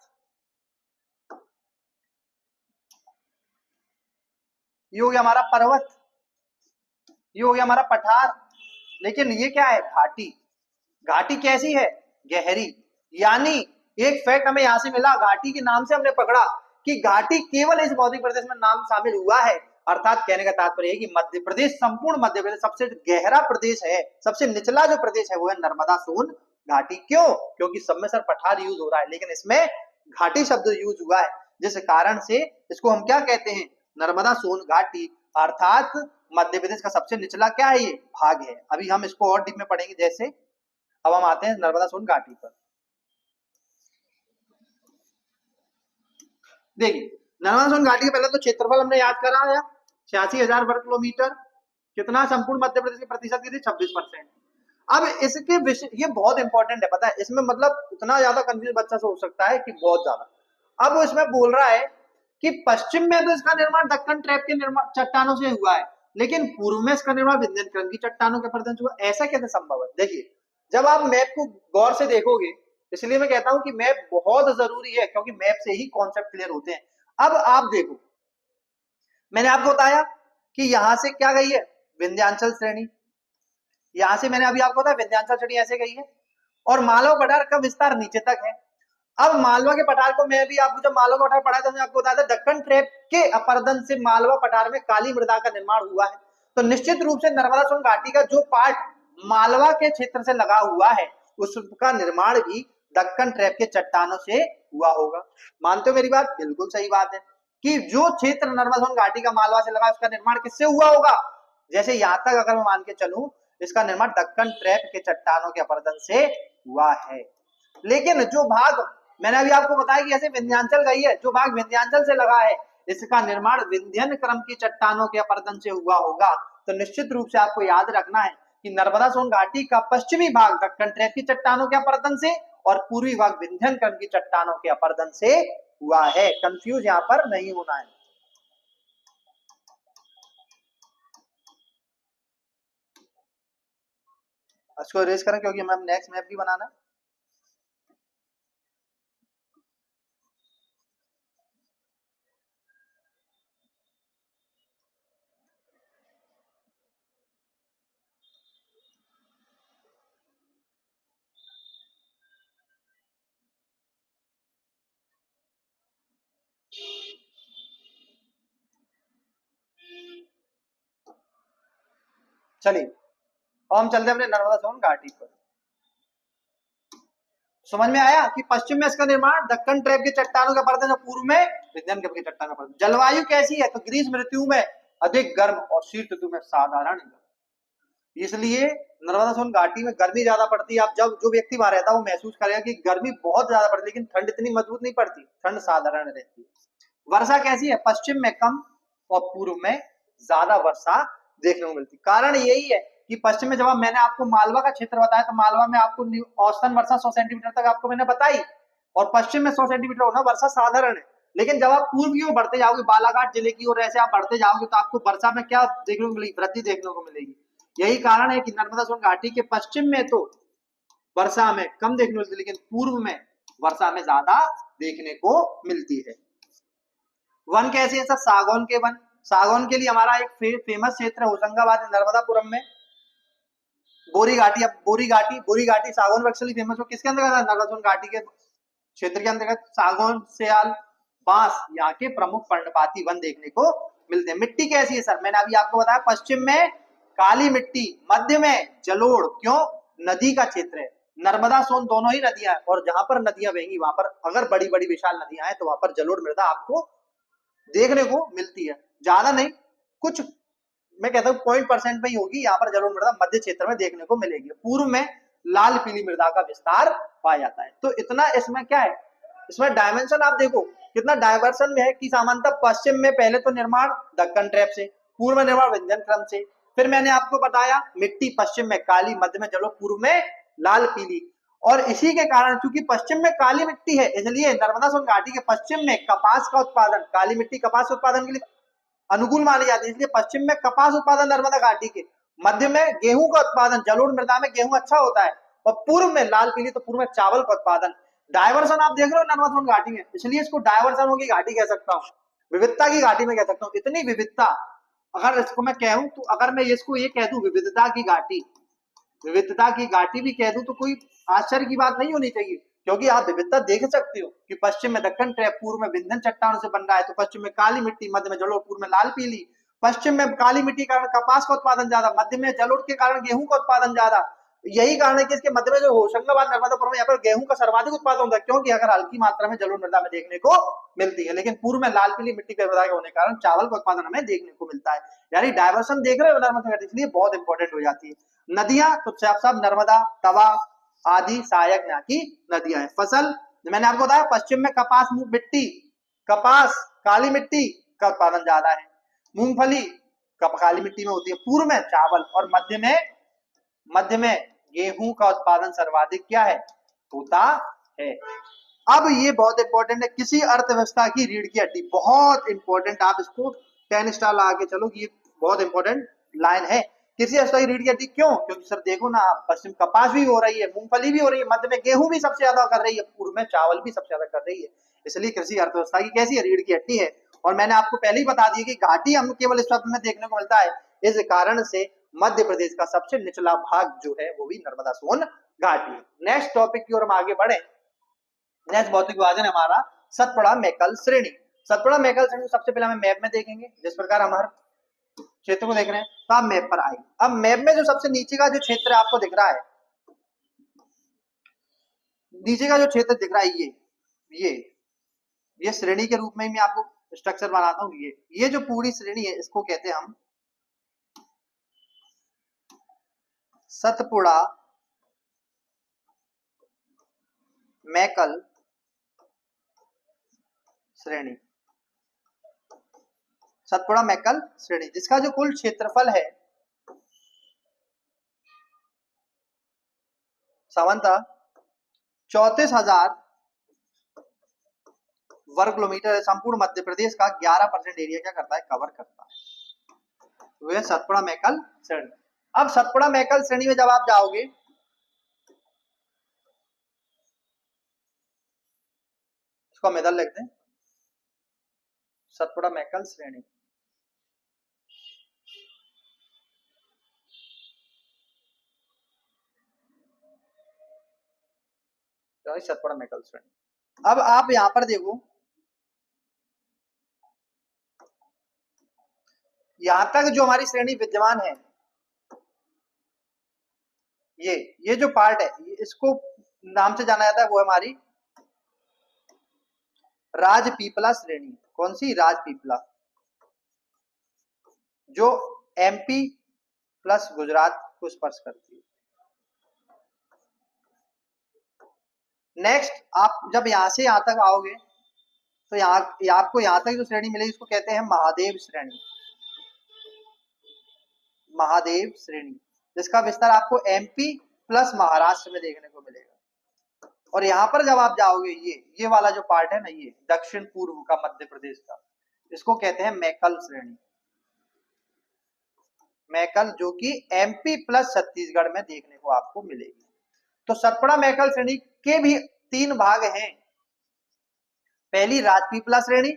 [SPEAKER 1] ये हो गया हमारा पर्वत, ये हो गया हमारा पठार, लेकिन ये क्या है, घाटी। घाटी कैसी है, गहरी। यानी एक फैक्ट हमें यहां से मिला, घाटी के नाम से हमने पकड़ा कि घाटी केवल इस भौतिक प्रदेश में नाम शामिल हुआ है, अर्थात कहने का तात्पर्य है कि मध्य प्रदेश, संपूर्ण मध्य प्रदेश सबसे गहरा प्रदेश है, सबसे निचला जो प्रदेश है वो है नर्मदा सोन घाटी। क्यों, क्योंकि सब में सर पठार यूज हो रहा है लेकिन इसमें घाटी शब्द यूज हुआ है, जिस कारण से इसको हम क्या कहते हैं, नर्मदा सोन घाटी, अर्थात मध्य प्रदेश का सबसे निचला क्या है, ये भाग है। अभी हम इसको और डीप में पढ़ेंगे। जैसे अब हम आते हैं नर्मदा सोन घाटी पर। देखिए नर्मदा सोन घाटी का पहले तो क्षेत्रफल हमने याद करा है 86,000 वर्ग किलोमीटर। कितना संपूर्ण मध्य प्रदेश की प्रतिशत की थी 26%। अब इसके विषय ये बहुत इंपॉर्टेंट है, पता है इसमें मतलब इतना ज्यादा कंफ्यूज बच्चा से हो सकता है कि बहुत ज्यादा। अब इसमें बोल रहा है कि पश्चिम में तो इसका निर्माण दक्कन ट्रैप के निर्माण चट्टानों से हुआ है, लेकिन पूर्व में इसका निर्माण विंध्यन की चट्टानों के अपरदन से हुआ। ऐसा कैसे संभव है? देखिए जब आप मैप को गौर से देखोगे, इसलिए मैं कहता हूं कि मैप बहुत जरूरी है, क्योंकि मैप से ही कॉन्सेप्ट क्लियर होते हैं। अब आप देखो, मैंने आपको बताया कि यहां से क्या गई है, विंध्याचल श्रेणी। यहां से मैंने अभी आपको बताया विंध्याचल श्रेणी ऐसे गई है, और मालवा पठार का विस्तार नीचे तक है। अब मालवा के पठार को मैं भी आपको जब मालवा पठार पढ़ा था, मैं आपको बताया था दक्कन ट्रैप के अपरदन से मालवा पठार में काली मृदा का निर्माण हुआ है। तो निश्चित रूप से नर्मदा सोन घाटी का जो पार्ट मालवा के क्षेत्र से लगा हुआ है, उसका निर्माण भी दक्कन ट्रैप के चट्टानों से हुआ होगा। मानते हो मेरी बात? बिल्कुल सही बात है कि जो क्षेत्र नर्मदा सोन घाटी का मालवा से लगा, उसका निर्माण किससे हुआ होगा? जैसे यहां तक अगर मैं मान के चलूं, इसका निर्माण दक्कन ट्रैप के चट्टानों के अपरदन से हुआ है। लेकिन जो भाग मैंने अभी आपको बताया कि ऐसे विंध्याचल गई है, जो भाग विंध्याचल से लगा है, इसका निर्माण विंध्यन क्रम की चट्टानों के अपरदन से हुआ होगा। तो निश्चित रूप से आपको याद रखना है कि नर्मदा सोन घाटी का पश्चिमी भाग दक्कन ट्रैप की चट्टानों के अपरदन से और पूर्वी भाग विंध्यन क्रम की चट्टानों के अपरदन से हुआ है। कंफ्यूज यहां पर नहीं होना है। इसको रेस करें क्योंकि हमें नेक्स्ट मैप भी बनाना है। चलिए और हम चलते हैं अपने नर्मदा सोन घाटी पर। समझ में आया कि पश्चिम में इसका निर्माण दक्कन ट्रैप के चट्टानों का पर्वत है, पूर्व में विंध्यन के चट्टानों का। जलवायु कैसी है? तो ग्रीष्म ऋतु में अधिक गर्म और शीत ऋतु में साधारण गर्म। इसलिए नर्मदा सोन घाटी में गर्मी ज्यादा पड़ती है। आप जब जो व्यक्ति वहां रहता है वो महसूस करेगा कि गर्मी बहुत ज्यादा पड़ती है, लेकिन ठंड इतनी मजबूत नहीं पड़ती, ठंड साधारण रहती है। वर्षा कैसी है? पश्चिम में कम और पूर्व में ज्यादा वर्षा देखने को मिलती। कारण यही है कि पश्चिम में, जब मैंने आपको मालवा का क्षेत्र बताया, तो मालवा में आपको औसतन वर्षा 100 सेंटीमीटर तक आपको मैंने बताई, और पश्चिम में 100 सेंटीमीटर होना वर्षा साधारण है। लेकिन जब आप पूर्व की ओर बढ़ते जाओगे, बालाघाट जिले की ओर ऐसे आप बढ़ते जाओगे, तो आपको वर्षा में क्या देखने को मिलेगी? वृद्धि देखने को मिलेगी। यही कारण है कि नर्मदा सोन घाटी के पश्चिम में तो वर्षा में कम देखने को मिलती है, लेकिन पूर्व में वर्षा में ज्यादा देखने को मिलती है। वन कैसे है सर? सागौन के वन। सागौन के लिए हमारा एक फेमस क्षेत्र है होशंगाबाद नर्मदापुरम में बोरी घाटी। अब बोरी घाटी सागौन एक्चुअली फेमस हो किसके अंतर्गत है? नर्मदा घाटी के क्षेत्र के अंतर्गत। सागौन, सेयाल, बांस यहाँ के प्रमुख पर्णपाती वन देखने को मिलते हैं। मिट्टी कैसी है सर? मैंने अभी आपको बताया पश्चिम में काली मिट्टी, मध्य में जलोढ़। क्यों? नदी का क्षेत्र है। नर्मदा सोन दोनों ही नदियां हैं, और जहां पर नदियां बहेंगी वहां पर अगर बड़ी बड़ी विशाल नदियां हैं, तो वहां पर जलोढ़ मृदा आपको देखने को मिलती है। ज्यादा नहीं, कुछ मैं कहता हूँ 0% में ही होगी यहाँ पर जलोढ़ मृदा मध्य क्षेत्र में देखने को मिलेगी। पूर्व में लाल पीली मृदा का विस्तार पाया जाता है। तो इतना इसमें क्या है, इसमें डायमेंशन आप देखो कितना डायवर्सन में है कि सामान्यतः पश्चिम में पहले तो निर्माण दक्कन ट्रैप से, पूर्व में निर्माण विंध्यन क्रम से, फिर मैंने आपको बताया मिट्टी पश्चिम में काली, मध्य में जलोढ़, पूर्व में लाल पीली। और इसी के कारण क्योंकि पश्चिम में काली मिट्टी है, इसलिए नर्मदा सोन घाटी के पश्चिम में कपास का उत्पादन, काली मिट्टी कपास उत्पादन के लिए अनुकूल मानी जाती है, इसलिए पश्चिम में कपास उत्पादन नर्मदा घाटी के, मध्य में गेहूं का उत्पादन, जलोढ़ मृदा में गेहूं अच्छा होता है, और पूर्व में लाल पीली, तो पूर्व में चावल का उत्पादन। डायवर्सन आप देख रहे हो नर्मदा सोन घाटी में, इसलिए इसको डायवर्सन की घाटी कह सकता हूँ, विविधता की घाटी में कह सकता हूँ। इतनी विविधता, अगर इसको मैं कहूं तो, अगर मैं इसको ये कह दूं विविधता की घाटी, विविधता की घाटी भी कह दूं, तो कोई आश्चर्य की बात नहीं होनी चाहिए, क्योंकि आप विविधता देख सकते हो कि पश्चिम में दक्कन ट्रैप, पूर्व में विंध्यन चट्टानों से बन रहा है, तो पश्चिम में काली मिट्टी, मध्य में जलोढ़, पूर्व में लाल पीली। पश्चिम में काली मिट्टी के कारण कपास का उत्पादन ज्यादा, मध्य में जलोढ़ के कारण गेहूं का उत्पादन ज्यादा। यही कारण है कि इसके मध्य में जो होशंगाबाद नर्मदापुरम में, यहाँ पर गेहूं का सर्वाधिक उत्पादन होता है, क्योंकि अगर हल्की मात्रा में जलोढ़ मृदा में देखने को मिलती है। लेकिन पूर्व में लाल पीली मिट्टी के मृदा के होने के कारण चावल का उत्पादन हमें देखने को मिलता है। यानी डायवर्सन देख रहे हो नर्मदा, इसलिए बहुत इंपॉर्टेंट हो जाती है। नदियां तो सब नर्मदा, तवा आदि सहायक यहाँ की नदियां हैं। फसल मैंने आपको बताया पश्चिम में कपास, मिट्टी, कपास काली मिट्टी का उत्पादन ज्यादा है। मूंगफली कब काली मिट्टी में होती है, पूर्व में चावल, और मध्य में गेहूं का उत्पादन सर्वाधिक क्या है, होता है। अब ये बहुत इंपॉर्टेंट है, किसी अर्थव्यवस्था की रीढ़ की हड्डी, बहुत इंपॉर्टेंट, आप इसको 10 स्टार लगा के चलो, ये बहुत इंपॉर्टेंट लाइन है। किसी अर्थव्यवस्था की रीढ़ की हड्डी क्यों, क्योंकि सर देखो ना, पश्चिम कपास भी हो रही है, मूंगफली भी हो रही है, मध्य में गेहूं भी सबसे ज्यादा कर रही है, पूर्व में चावल भी सबसे ज्यादा कर रही है, इसलिए कृषि अर्थव्यवस्था की कैसी है, रीढ़ की हड्डी है। और मैंने आपको पहले ही बता दिया कि घाटी हम केवल इस शब्द में देखने को मिलता है, इस कारण से मध्य प्रदेश का सबसे निचला भाग जो है वो भी नर्मदा सोन घाटी है। नेक्स्ट टॉपिक की ओर हम आगे बढ़े। नेक्स्ट भौतिक विभाजन हमारा सतपुड़ा मैकल श्रेणी। सतपुड़ा मैकल श्रेणी सबसे पहले हमें मैप में देखेंगे, जिस प्रकार हम हर क्षेत्र को देख रहे हैं, तो आप मैप पर आए। अब मैप में जो सबसे नीचे का जो क्षेत्र आपको दिख रहा है, नीचे का जो क्षेत्र दिख रहा है, ये श्रेणी के रूप में मैं आपको स्ट्रक्चर बनाता हूं। ये जो पूरी श्रेणी है, इसको कहते हैं हम सतपुड़ा मैकल श्रेणी। सतपुड़ा मैकल श्रेणी, जिसका जो कुल क्षेत्रफल है सामान्यतः 34,000 वर्ग किलोमीटर है। संपूर्ण मध्य प्रदेश का 11% एरिया क्या करता है, कवर करता है। वह सतपुड़ा मैकल श्रेणी। अब सतपुड़ा मैकल श्रेणी में जब आप जाओगे, इसको हम इधर लिखते हैं, सतपुड़ा मैकल श्रेणी। सतपुड़ा मैकल श्रेणी। अब आप यहां पर देखो, यहां तक जो हमारी श्रेणी विद्यमान है, ये जो पार्ट है, इसको नाम से जाना जाता है, वो हमारी राजपीपला श्रेणी। कौन सी, राजपीपला, जो एमपी प्लस गुजरात को स्पर्श करती है। नेक्स्ट आप जब यहां से यहां तक आओगे, तो आपको यहां तक जो श्रेणी मिलेगी, इसको कहते हैं महादेव श्रेणी। महादेव श्रेणी, जिसका विस्तार आपको एमपी प्लस महाराष्ट्र में देखने को मिलेगा। और यहां पर जब आप जाओगे, ये वाला जो पार्ट है ना, ये दक्षिण पूर्व का मध्य प्रदेश का, इसको कहते हैं मैकल श्रेणी। मैकल, जो कि एमपी प्लस छत्तीसगढ़ में देखने को आपको मिलेगी। तो सतपुड़ा मैकल श्रेणी के भी 3 भाग हैं। पहली राजपीपला श्रेणी,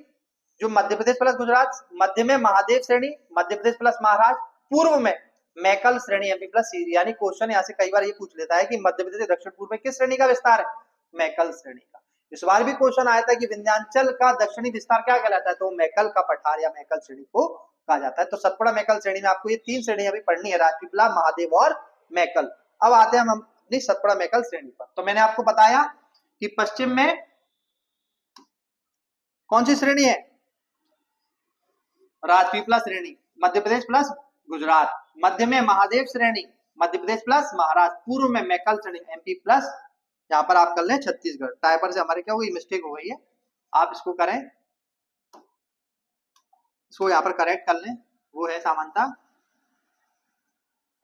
[SPEAKER 1] जो मध्य प्रदेश प्लस गुजरात, मध्य में महादेव श्रेणी, मध्य प्रदेश प्लस महाराष्ट्र, पूर्व में मैकल श्रेणी एमपी प्लस। यानी क्वेश्चन यहां से कई बार ये पूछ लेता है कि मध्य प्रदेश के दक्षिण पूर्व में किस श्रेणी का विस्तार है, मैकल श्रेणी का। इस बार भी क्वेश्चन आया था कि विंध्याचल का दक्षिणी विस्तार क्या कहलाता है, तो मैकल का पठार या मैकल श्रेणी को कहा जाता है। तो सतपुड़ा मैकल श्रेणी में आपको ये 3 श्रेणी अभी पढ़नी है, राजपीपला, महादेव और मैकल। अब आते हैं हम अपनी सतपुड़ा मैकल श्रेणी पर। तो मैंने आपको बताया कि पश्चिम में कौन सी श्रेणी है, राजपीपला श्रेणी, मध्य प्रदेश प्लस गुजरात, मध्य में महादेव श्रेणी, मध्य प्रदेश प्लस महाराष्ट्र, पूर्व में मैकल श्रेणी एमपी प्लस, यहाँ पर आप कर लें छत्तीसगढ़। टाइपर से हमारे क्या हो गई, मिस्टेक हो गई है, आप इसको करें, इसको यहाँ पर करेक्ट कर लें, वो है सामान्यता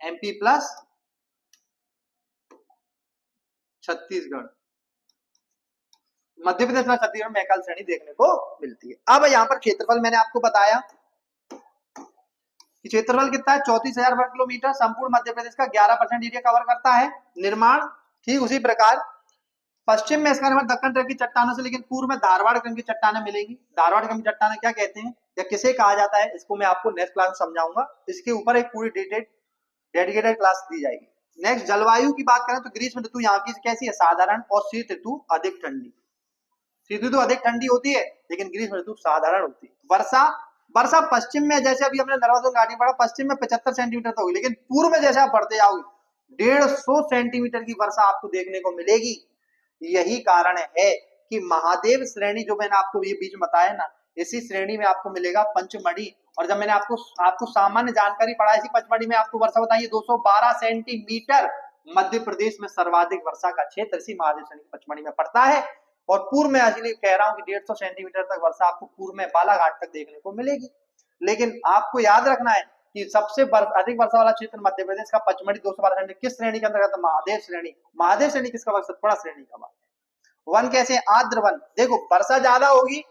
[SPEAKER 1] एमपी प्लस छत्तीसगढ़, मध्य प्रदेश में छत्तीसगढ़ में मैकल श्रेणी देखने को मिलती है। अब यहाँ पर क्षेत्रफल मैंने आपको बताया कि क्षेत्रफल कितना है, 34,000 वर्ग किलोमीटर, संपूर्ण मध्य प्रदेश का 11% एरिया कवर करता है। निर्माण ठीक उसी प्रकार, पश्चिम में इसका निर्माण दक्कन क्रम की चट्टानों से, लेकिन पूर्व में धारवाड़ क्रम की चट्टानें मिलेगी। धारवाड़ क्रम की चट्टानें क्या कहते हैं या किसे कहा जाता है, इसको मैं आपको नेक्स्ट क्लास में समझाऊंगा, इसके ऊपर एक पूरी डेडिकेटेड क्लास दी जाएगी। नेक्स्ट जलवायु की बात करें तो ग्रीष्म ऋतु यहाँ की कैसी है, साधारण, और शीत ऋतु अधिक ठंडी। शीत ऋतु अधिक ठंडी होती है, लेकिन ग्रीष्म ऋतु साधारण होती है। वर्षा पश्चिम में, जैसे अभी हमने नर्मदा घाटी पढ़ा, पश्चिम में 75 सेंटीमीटर तो होगी, लेकिन पूर्व में जैसे आप बढ़ते जाओगे 150 सेंटीमीटर की वर्षा आपको देखने को मिलेगी। यही कारण है कि महादेव श्रेणी जो मैंने आपको ये बीच में बताया ना, इसी श्रेणी में आपको मिलेगा पंचमढ़ी। और जब मैंने आपको सामान्य जानकारी पढ़ाई थी, पंचमढ़ी में आपको वर्षा बताइए 212 सेंटीमीटर। मध्य प्रदेश में सर्वाधिक वर्षा का क्षेत्र इसी महादेव श्रेणी पंचमढ़ी में पड़ता है। और पूर्व में इसलिए कह रहा हूँ कि 150 सेंटीमीटर तक वर्षा आपको पूर्व में बालाघाट तक देखने को मिलेगी। लेकिन आपको याद रखना है कि सबसे अधिक वर्षा वाला क्षेत्र मध्य प्रदेश का पचमढ़ी 212 किस श्रेणी के अंतर्गत? महादेव श्रेणी। महादेव श्रेणी किसका वर्ग? सतपुड़ा श्रेणी का वर्ग। वन कैसे? आर्द्र वन। देखो वर्षा ज्यादा होगी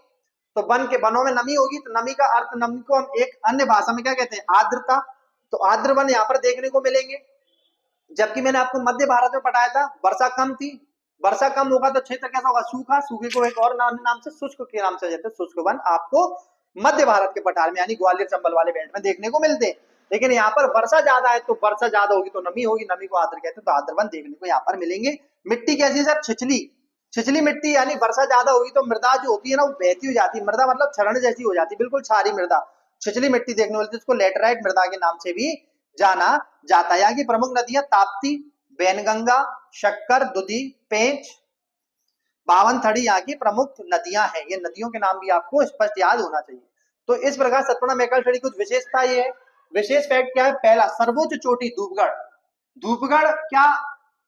[SPEAKER 1] तो वन के वनों में नमी होगी, तो नमी का अर्थ, नमी को हम एक अन्य भाषा में क्या कहते हैं? आर्द्रता। तो आर्द्र वन यहाँ पर देखने को मिलेंगे। जबकि मैंने आपको मध्य भारत में पढ़ाया था वर्षा कम थी। वर्षा कम होगा तो क्षेत्र कैसा होगा? सूखा। सूखे को एक और नाम से शुष्क के नाम से, शुष्क वन आपको मध्य भारत के पठार में यानी ग्वालियर चंबल वाले बेल्ट में देखने को मिलते हैं। लेकिन यहाँ पर वर्षा ज्यादा है तो वर्षा ज्यादा होगी तो नमी होगी, नमी को आर्द्र कहते हैं, तो आर्द्र वन देखने को यहाँ पर मिलेंगे। मिट्टी कैसी है सर? छिछली। छिछली मिट्टी यानी वर्षा ज्यादा होगी तो मृदा जो होती है ना वो बहती हो जाती है। मृदा मतलब क्षरण जैसी हो जाती है, बिल्कुल क्षारीय मृदा, छिछली मिट्टी देखने को मिलती है, जिसको लेटराइट मृदा के नाम से भी जाना जाता है। यहाँ की प्रमुख नदियां ताप्ती, बैनगंगा, शक्कर, दुधी, पेंच, बावनथड़ी यहाँ की प्रमुख नदियां हैं। ये नदियों के नाम भी आपको स्पष्ट याद होना चाहिए। तो इस प्रकार सतपुड़ा मैकल श्रेणी कुछ विशेषता ये है। विशेष फैक्ट क्या है? पहला, सर्वोच्च चोटी धूपगढ़। धूपगढ़ क्या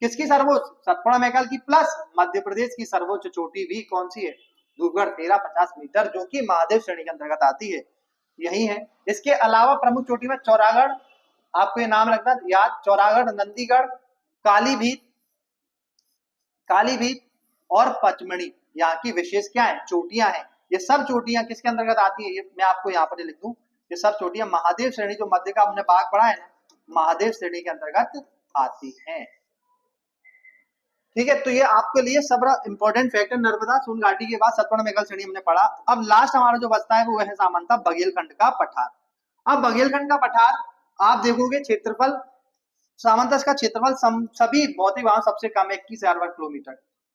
[SPEAKER 1] किसकी सर्वोच्च? सतपुड़ा मैकल की, प्लस मध्य प्रदेश की सर्वोच्च चोटी भी कौन सी है? धूपगढ़ 1350 मीटर, जो कि महादेव श्रेणी के अंतर्गत आती है, यही है। इसके अलावा प्रमुख चोटी में चौरागढ़, आपको ये नाम रखना याद, चौरागढ़, नंदीगढ़, कालीभीत, कालीभीत और पचमढ़ी यहाँ की विशेष क्या है? चोटियां हैं। ये सब चोटियां किसके अंतर्गत आती है? ये मैं आपको यहाँ पर लिख दूं, ये सब चोटियां महादेव श्रेणी, जो मध्य का हमने भाग पढ़ा है ना, महादेव श्रेणी के अंतर्गत आती हैं। ठीक है, तो ये आपके लिए सब इंपॉर्टेंट फैक्टर नर्मदा सोन घाटी के बाद सतपुड़ा मैकल श्रेणी हमने पढ़ा। अब लास्ट हमारा जो बचता है वो है सामान्यतः बघेलखंड का पठार। अब बघेलखंड का पठार आप देखोगे क्षेत्रफल, सामान्यतः इसका क्षेत्रफल सभी भौतिक भाव सबसे कम 21,000 वर्ग किलोमीटर,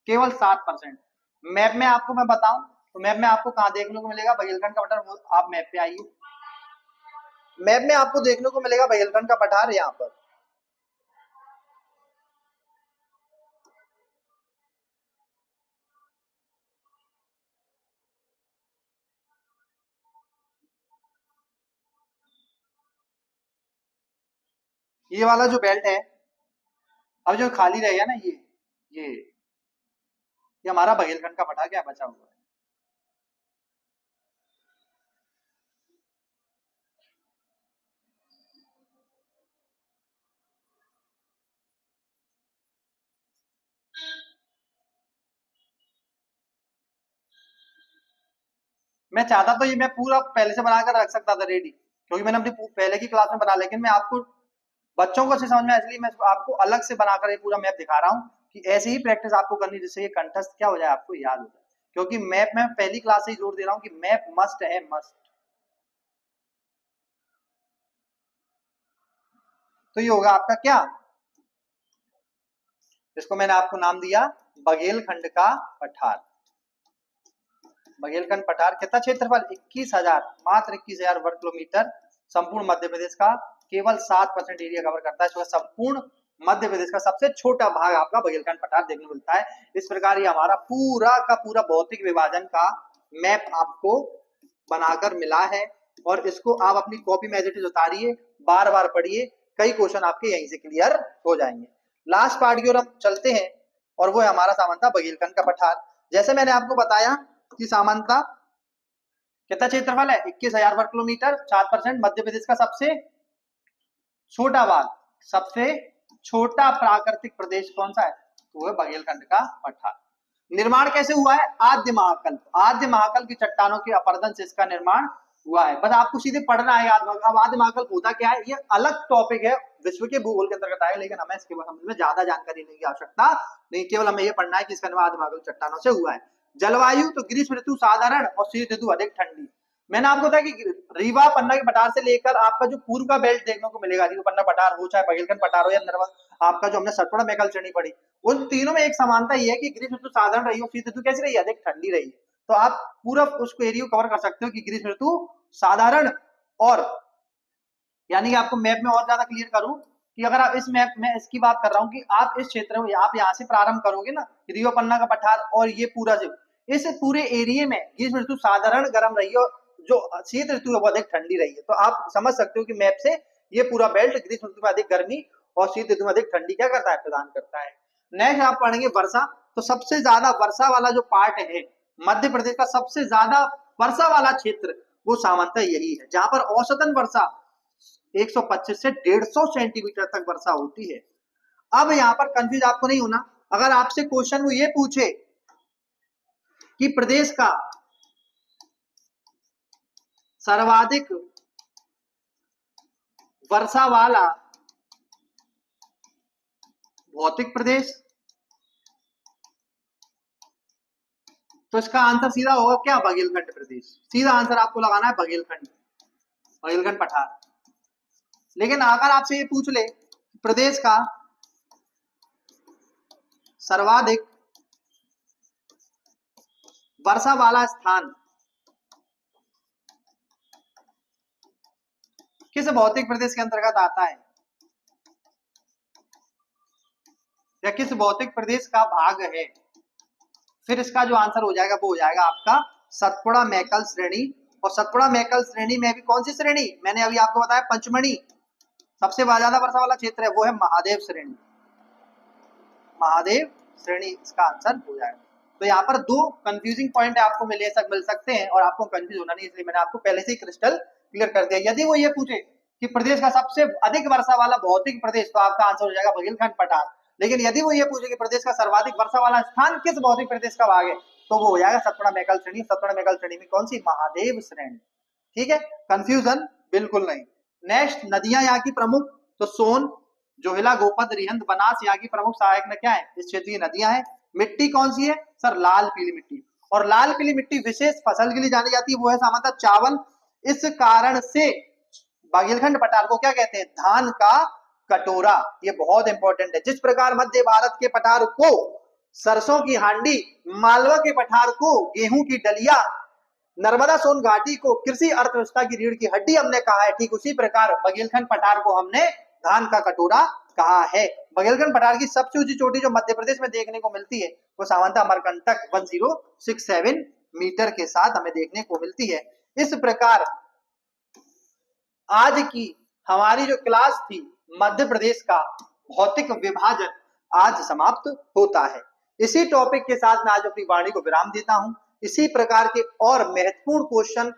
[SPEAKER 1] केवल 7%। मैप में आपको मैं बताऊं तो मैप में आपको कहाँ देखने को मिलेगा बघेलखंड का पठार? आप मैप पे आइए, मैप में आपको देखने को मिलेगा बघेलखंड का पठार यहाँ पर। ये वाला जो बेल्ट है, अब जो खाली रहेगा ना, ये हमारा बघेलखंड का पठार क्या बचा हुआ है। मैं चाहता तो ये मैं पूरा पहले से बनाकर रख सकता था रेडी, क्योंकि मैंने अपनी पहले की क्लास में बना, लेकिन मैं आपको बच्चों को अच्छे समझ में, इसलिए मैं आपको अलग से बनाकर ये पूरा मैप दिखा रहा हूँ कि ऐसे ही प्रैक्टिस आपको करनी, जिससे ये कंठस्थ क्या हो जाए, आपको याद हो जाए। क्योंकि मैप में पहली क्लास से ही जोर दे रहा हूँ कि मैप मस्ट है, मस्ट। तो ये होगा आपका क्या, इसको मैंने आपको नाम दिया बघेलखंड का पठार। बघेलखंड पठार कितना क्षेत्रफल? 21,000, मात्र 21,000 वर्ग किलोमीटर, संपूर्ण मध्य प्रदेश का केवल 7% एरिया कवर करता है। संपूर्ण मध्य प्रदेश का सबसे छोटा भाग आपका बघेलखंड पठार देखने को मिलता है। इस प्रकार ये हमारा पूरा का पूरा भौतिक विभाजन का मैप आपको बनाकर मिला है, और इसको आप अपनी कॉपी में एज इट इज उतारिए, बार बार पढ़िए, कई क्वेश्चन आपके यहीं से क्लियर हो जाएंगे। लास्ट पार्ट की ओर हम चलते हैं, और वो है हमारा सामान्यतः बघेलखंड का पठार। जैसे मैंने आपको बताया कि सामान्यतः कितना क्षेत्रफल है? 21,000 वर्ग किलोमीटर, 7%। मध्य प्रदेश का सबसे छोटा भाग, सबसे छोटा प्राकृतिक प्रदेश कौन सा है? तो वो है बघेलखंड का पठार। निर्माण कैसे हुआ है? आद्य महाकल्प, आद्य महाकल्प की चट्टानों के अपरदन से इसका निर्माण हुआ है। बस आपको सीधे पढ़ना है। अब आद्य महाकल्प होता क्या है, ये अलग टॉपिक है, विश्व के भूगोल के अंतर्गत आएगा, लेकिन हमें इसके बारे में ज्यादा जानकारी लेने की आवश्यकता नहीं, केवल हमें ये पढ़ना है कि इसका निर्माण आद्य महाकल्प चट्टानों से हुआ है। जलवायु तो ग्रीष्म ऋतु साधारण और शीत ऋतु अधिक ठंडी। मैंने आपको बताया कि रीवा पन्ना के पठार से लेकर आपका जो पूर्व का बेल्ट देखने को मिलेगा, रीवा पन्ना पठार हो, चाहे बघेलखंड पठार हो, या नर्मदा आपका जो हमने सतपुड़ा मैकल श्रेणी पढ़ी, उन तीनों में एक समानता ये है कि ग्रीष्म ऋतु साधारण रही हो, शीत ऋतु कैसी रही है? अधिक ठंडी रही है। तो आप पूरा उसको एरिया कवर कर सकते हो कि ग्रीष्म ऋतु साधारण, और यानी कि आपको मैप में और ज्यादा क्लियर करूं कि अगर आप इस मैप में इसकी बात कर रहा हूं कि आप इस क्षेत्र में, आप यहाँ से प्रारंभ करोगे ना, रीवा पन्ना का पठार, और ये पूरा जो इस पूरे एरिया में ग्रीष्म ऋतु साधारण गर्म रही है, जो शीत ऋतु है वो अधिक ठंडी रही है। तो आप समझ सकते हो कि मैप से ये पूरा बेल्ट ग्रीष्म ऋतु में अधिक गर्मी और शीत ऋतु में अधिक ठंडी क्या करता है? प्रदान करता है। नेक्स्ट आप पढ़ेंगे वर्षा। तो सबसे ज्यादा वर्षा वाला जो पार्ट है मध्य प्रदेश का, सबसे ज्यादा वर्षा वाला क्षेत्र वो सामान्यतः यही है, जहां पर औसतन वर्षा 125 से 150 सेंटीमीटर तक वर्षा होती है। अब यहाँ पर कंफ्यूज आपको नहीं होना, अगर आपसे क्वेश्चन वो ये पूछे कि प्रदेश का सर्वाधिक वर्षा वाला भौतिक प्रदेश, तो इसका आंसर सीधा होगा क्या, बघेलखंड प्रदेश। सीधा आंसर आपको लगाना है बघेलखंड, बघेलखंड पठार। लेकिन अगर आपसे ये पूछ ले प्रदेश का सर्वाधिक वर्षा वाला स्थान किस भौतिक प्रदेश के अंतर्गत आता है, या किस भौतिक प्रदेश का भाग है, फिर इसका जो आंसर हो जाएगा वो हो जाएगा आपका सतपुड़ा मैकल श्रेणी। और सतपुड़ा मैकल श्रेणी में भी कौन सी श्रेणी, मैंने अभी आपको बताया पंचमढ़ी, सबसे ज्यादा वर्षा वाला क्षेत्र है वो है महादेव श्रेणी, महादेव श्रेणी इसका आंसर हो जाएगा। तो यहाँ पर दो कंफ्यूजिंग पॉइंट आपको मिल सकते हैं और आपको कंफ्यूज होना नहीं, इसलिए मैंने आपको पहले से ही क्रिस्टल क्लियर कर दिया। यदि वो ये पूछे कि प्रदेश का सबसे अधिक वर्षा वाला भौतिक प्रदेश, तो आपका आंसर हो जाएगा बघेलखंड पठार। लेकिन यदि वो ये पूछे कि प्रदेश का सर्वाधिक वर्षा वाला स्थान किस भौतिक प्रदेश का भाग है, तो वो हो जाएगा सतपुड़ा मैकल श्रेणी। सतपुड़ा मैकल श्रेणी में कौन सी, महादेव श्रेणी। ठीक है, कंफ्यूजन बिल्कुल नहीं। नेक्स्ट, नदियां यहाँ की प्रमुख, तो सोन, जोहिला, गोपद, रिहंद, बनास यहाँ की प्रमुख सहायक में क्या है, इस क्षेत्र की नदियां हैं। मिट्टी कौन सी है सर, लाल पीली मिट्टी। और लाल पीली मिट्टी विशेष फसल के लिए जानी जाती है, वो है सामान्यतः चावल। इस कारण से बघेलखंड पठार को क्या कहते हैं, धान का कटोरा। ये बहुत इंपॉर्टेंट है। जिस प्रकार मध्य भारत के पठार को सरसों की हांडी, मालवा के पठार को गेहूं की डलिया, नर्मदा सोन घाटी को कृषि अर्थव्यवस्था की रीढ़ की हड्डी हमने कहा है, ठीक उसी प्रकार बघेलखंड पठार को हमने धान का कटोरा कहा है। बघेलखंड पठार की सबसे ऊंची चोटी जो मध्य प्रदेश में देखने को मिलती है वो सामान्यतः अमरकंटक 1067 मीटर के साथ हमें देखने को मिलती है। इस प्रकार आज की हमारी जो क्लास थी मध्य प्रदेश का भौतिक विभाजन आज समाप्त होता है। इसी टॉपिक के साथ मैं आज अपनी वाणी को विराम देता हूं। इसी प्रकार के और महत्वपूर्ण क्वेश्चन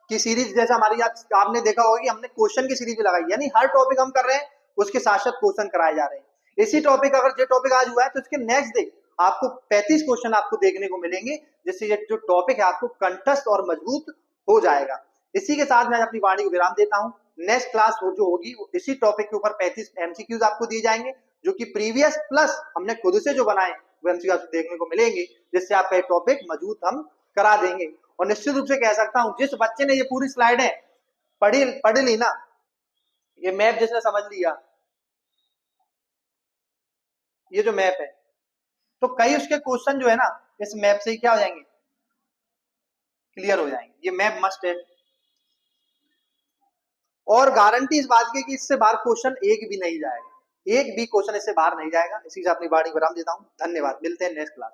[SPEAKER 1] की सीरीज, जैसा हमारी आपने देखा होगा कि हमने क्वेश्चन की सीरीज भी लगाई, यानी हर टॉपिक हम कर रहे हैं उसके साथ साथ क्वेश्चन कराए जा रहे हैं। इसी टॉपिक, अगर जो टॉपिक आज हुआ है तो इसके नेक्स्ट डे आपको 35 क्वेश्चन आपको देखने को मिलेंगे, जिससे ये जो टॉपिक है आपको कंठस्थ और मजबूत हो जाएगा। इसी के साथ मैं अपनी वाणी को विराम देता हूं। नेक्स्ट क्लास जो होगी इसी टॉपिक के ऊपर 35 एमसीक्यूज आपको दिए जाएंगे, जो कि प्रीवियस प्लस हमने खुद से जो बनाए वो एमसीक्यूज देखने को मिलेंगे, जिससे आपका टॉपिक मजबूत हम करा देंगे। और निश्चित रूप से कह सकता हूं, जिस बच्चे ने ये पूरी स्लाइड है पढ़ ली ना, ये मैप जिसने समझ लिया, ये जो मैप है, तो कई उसके क्वेश्चन जो है ना इस मैप से ही क्या हो जाएंगे, क्लियर हो जाएंगे। ये मैप मस्ट है, और गारंटी इस बात की कि इससे बाहर क्वेश्चन एक भी नहीं जाएगा, एक भी क्वेश्चन इससे बाहर नहीं जाएगा। इसी से अपनी वाणी विराम देता हूं। धन्यवाद, मिलते हैं नेक्स्ट क्लास।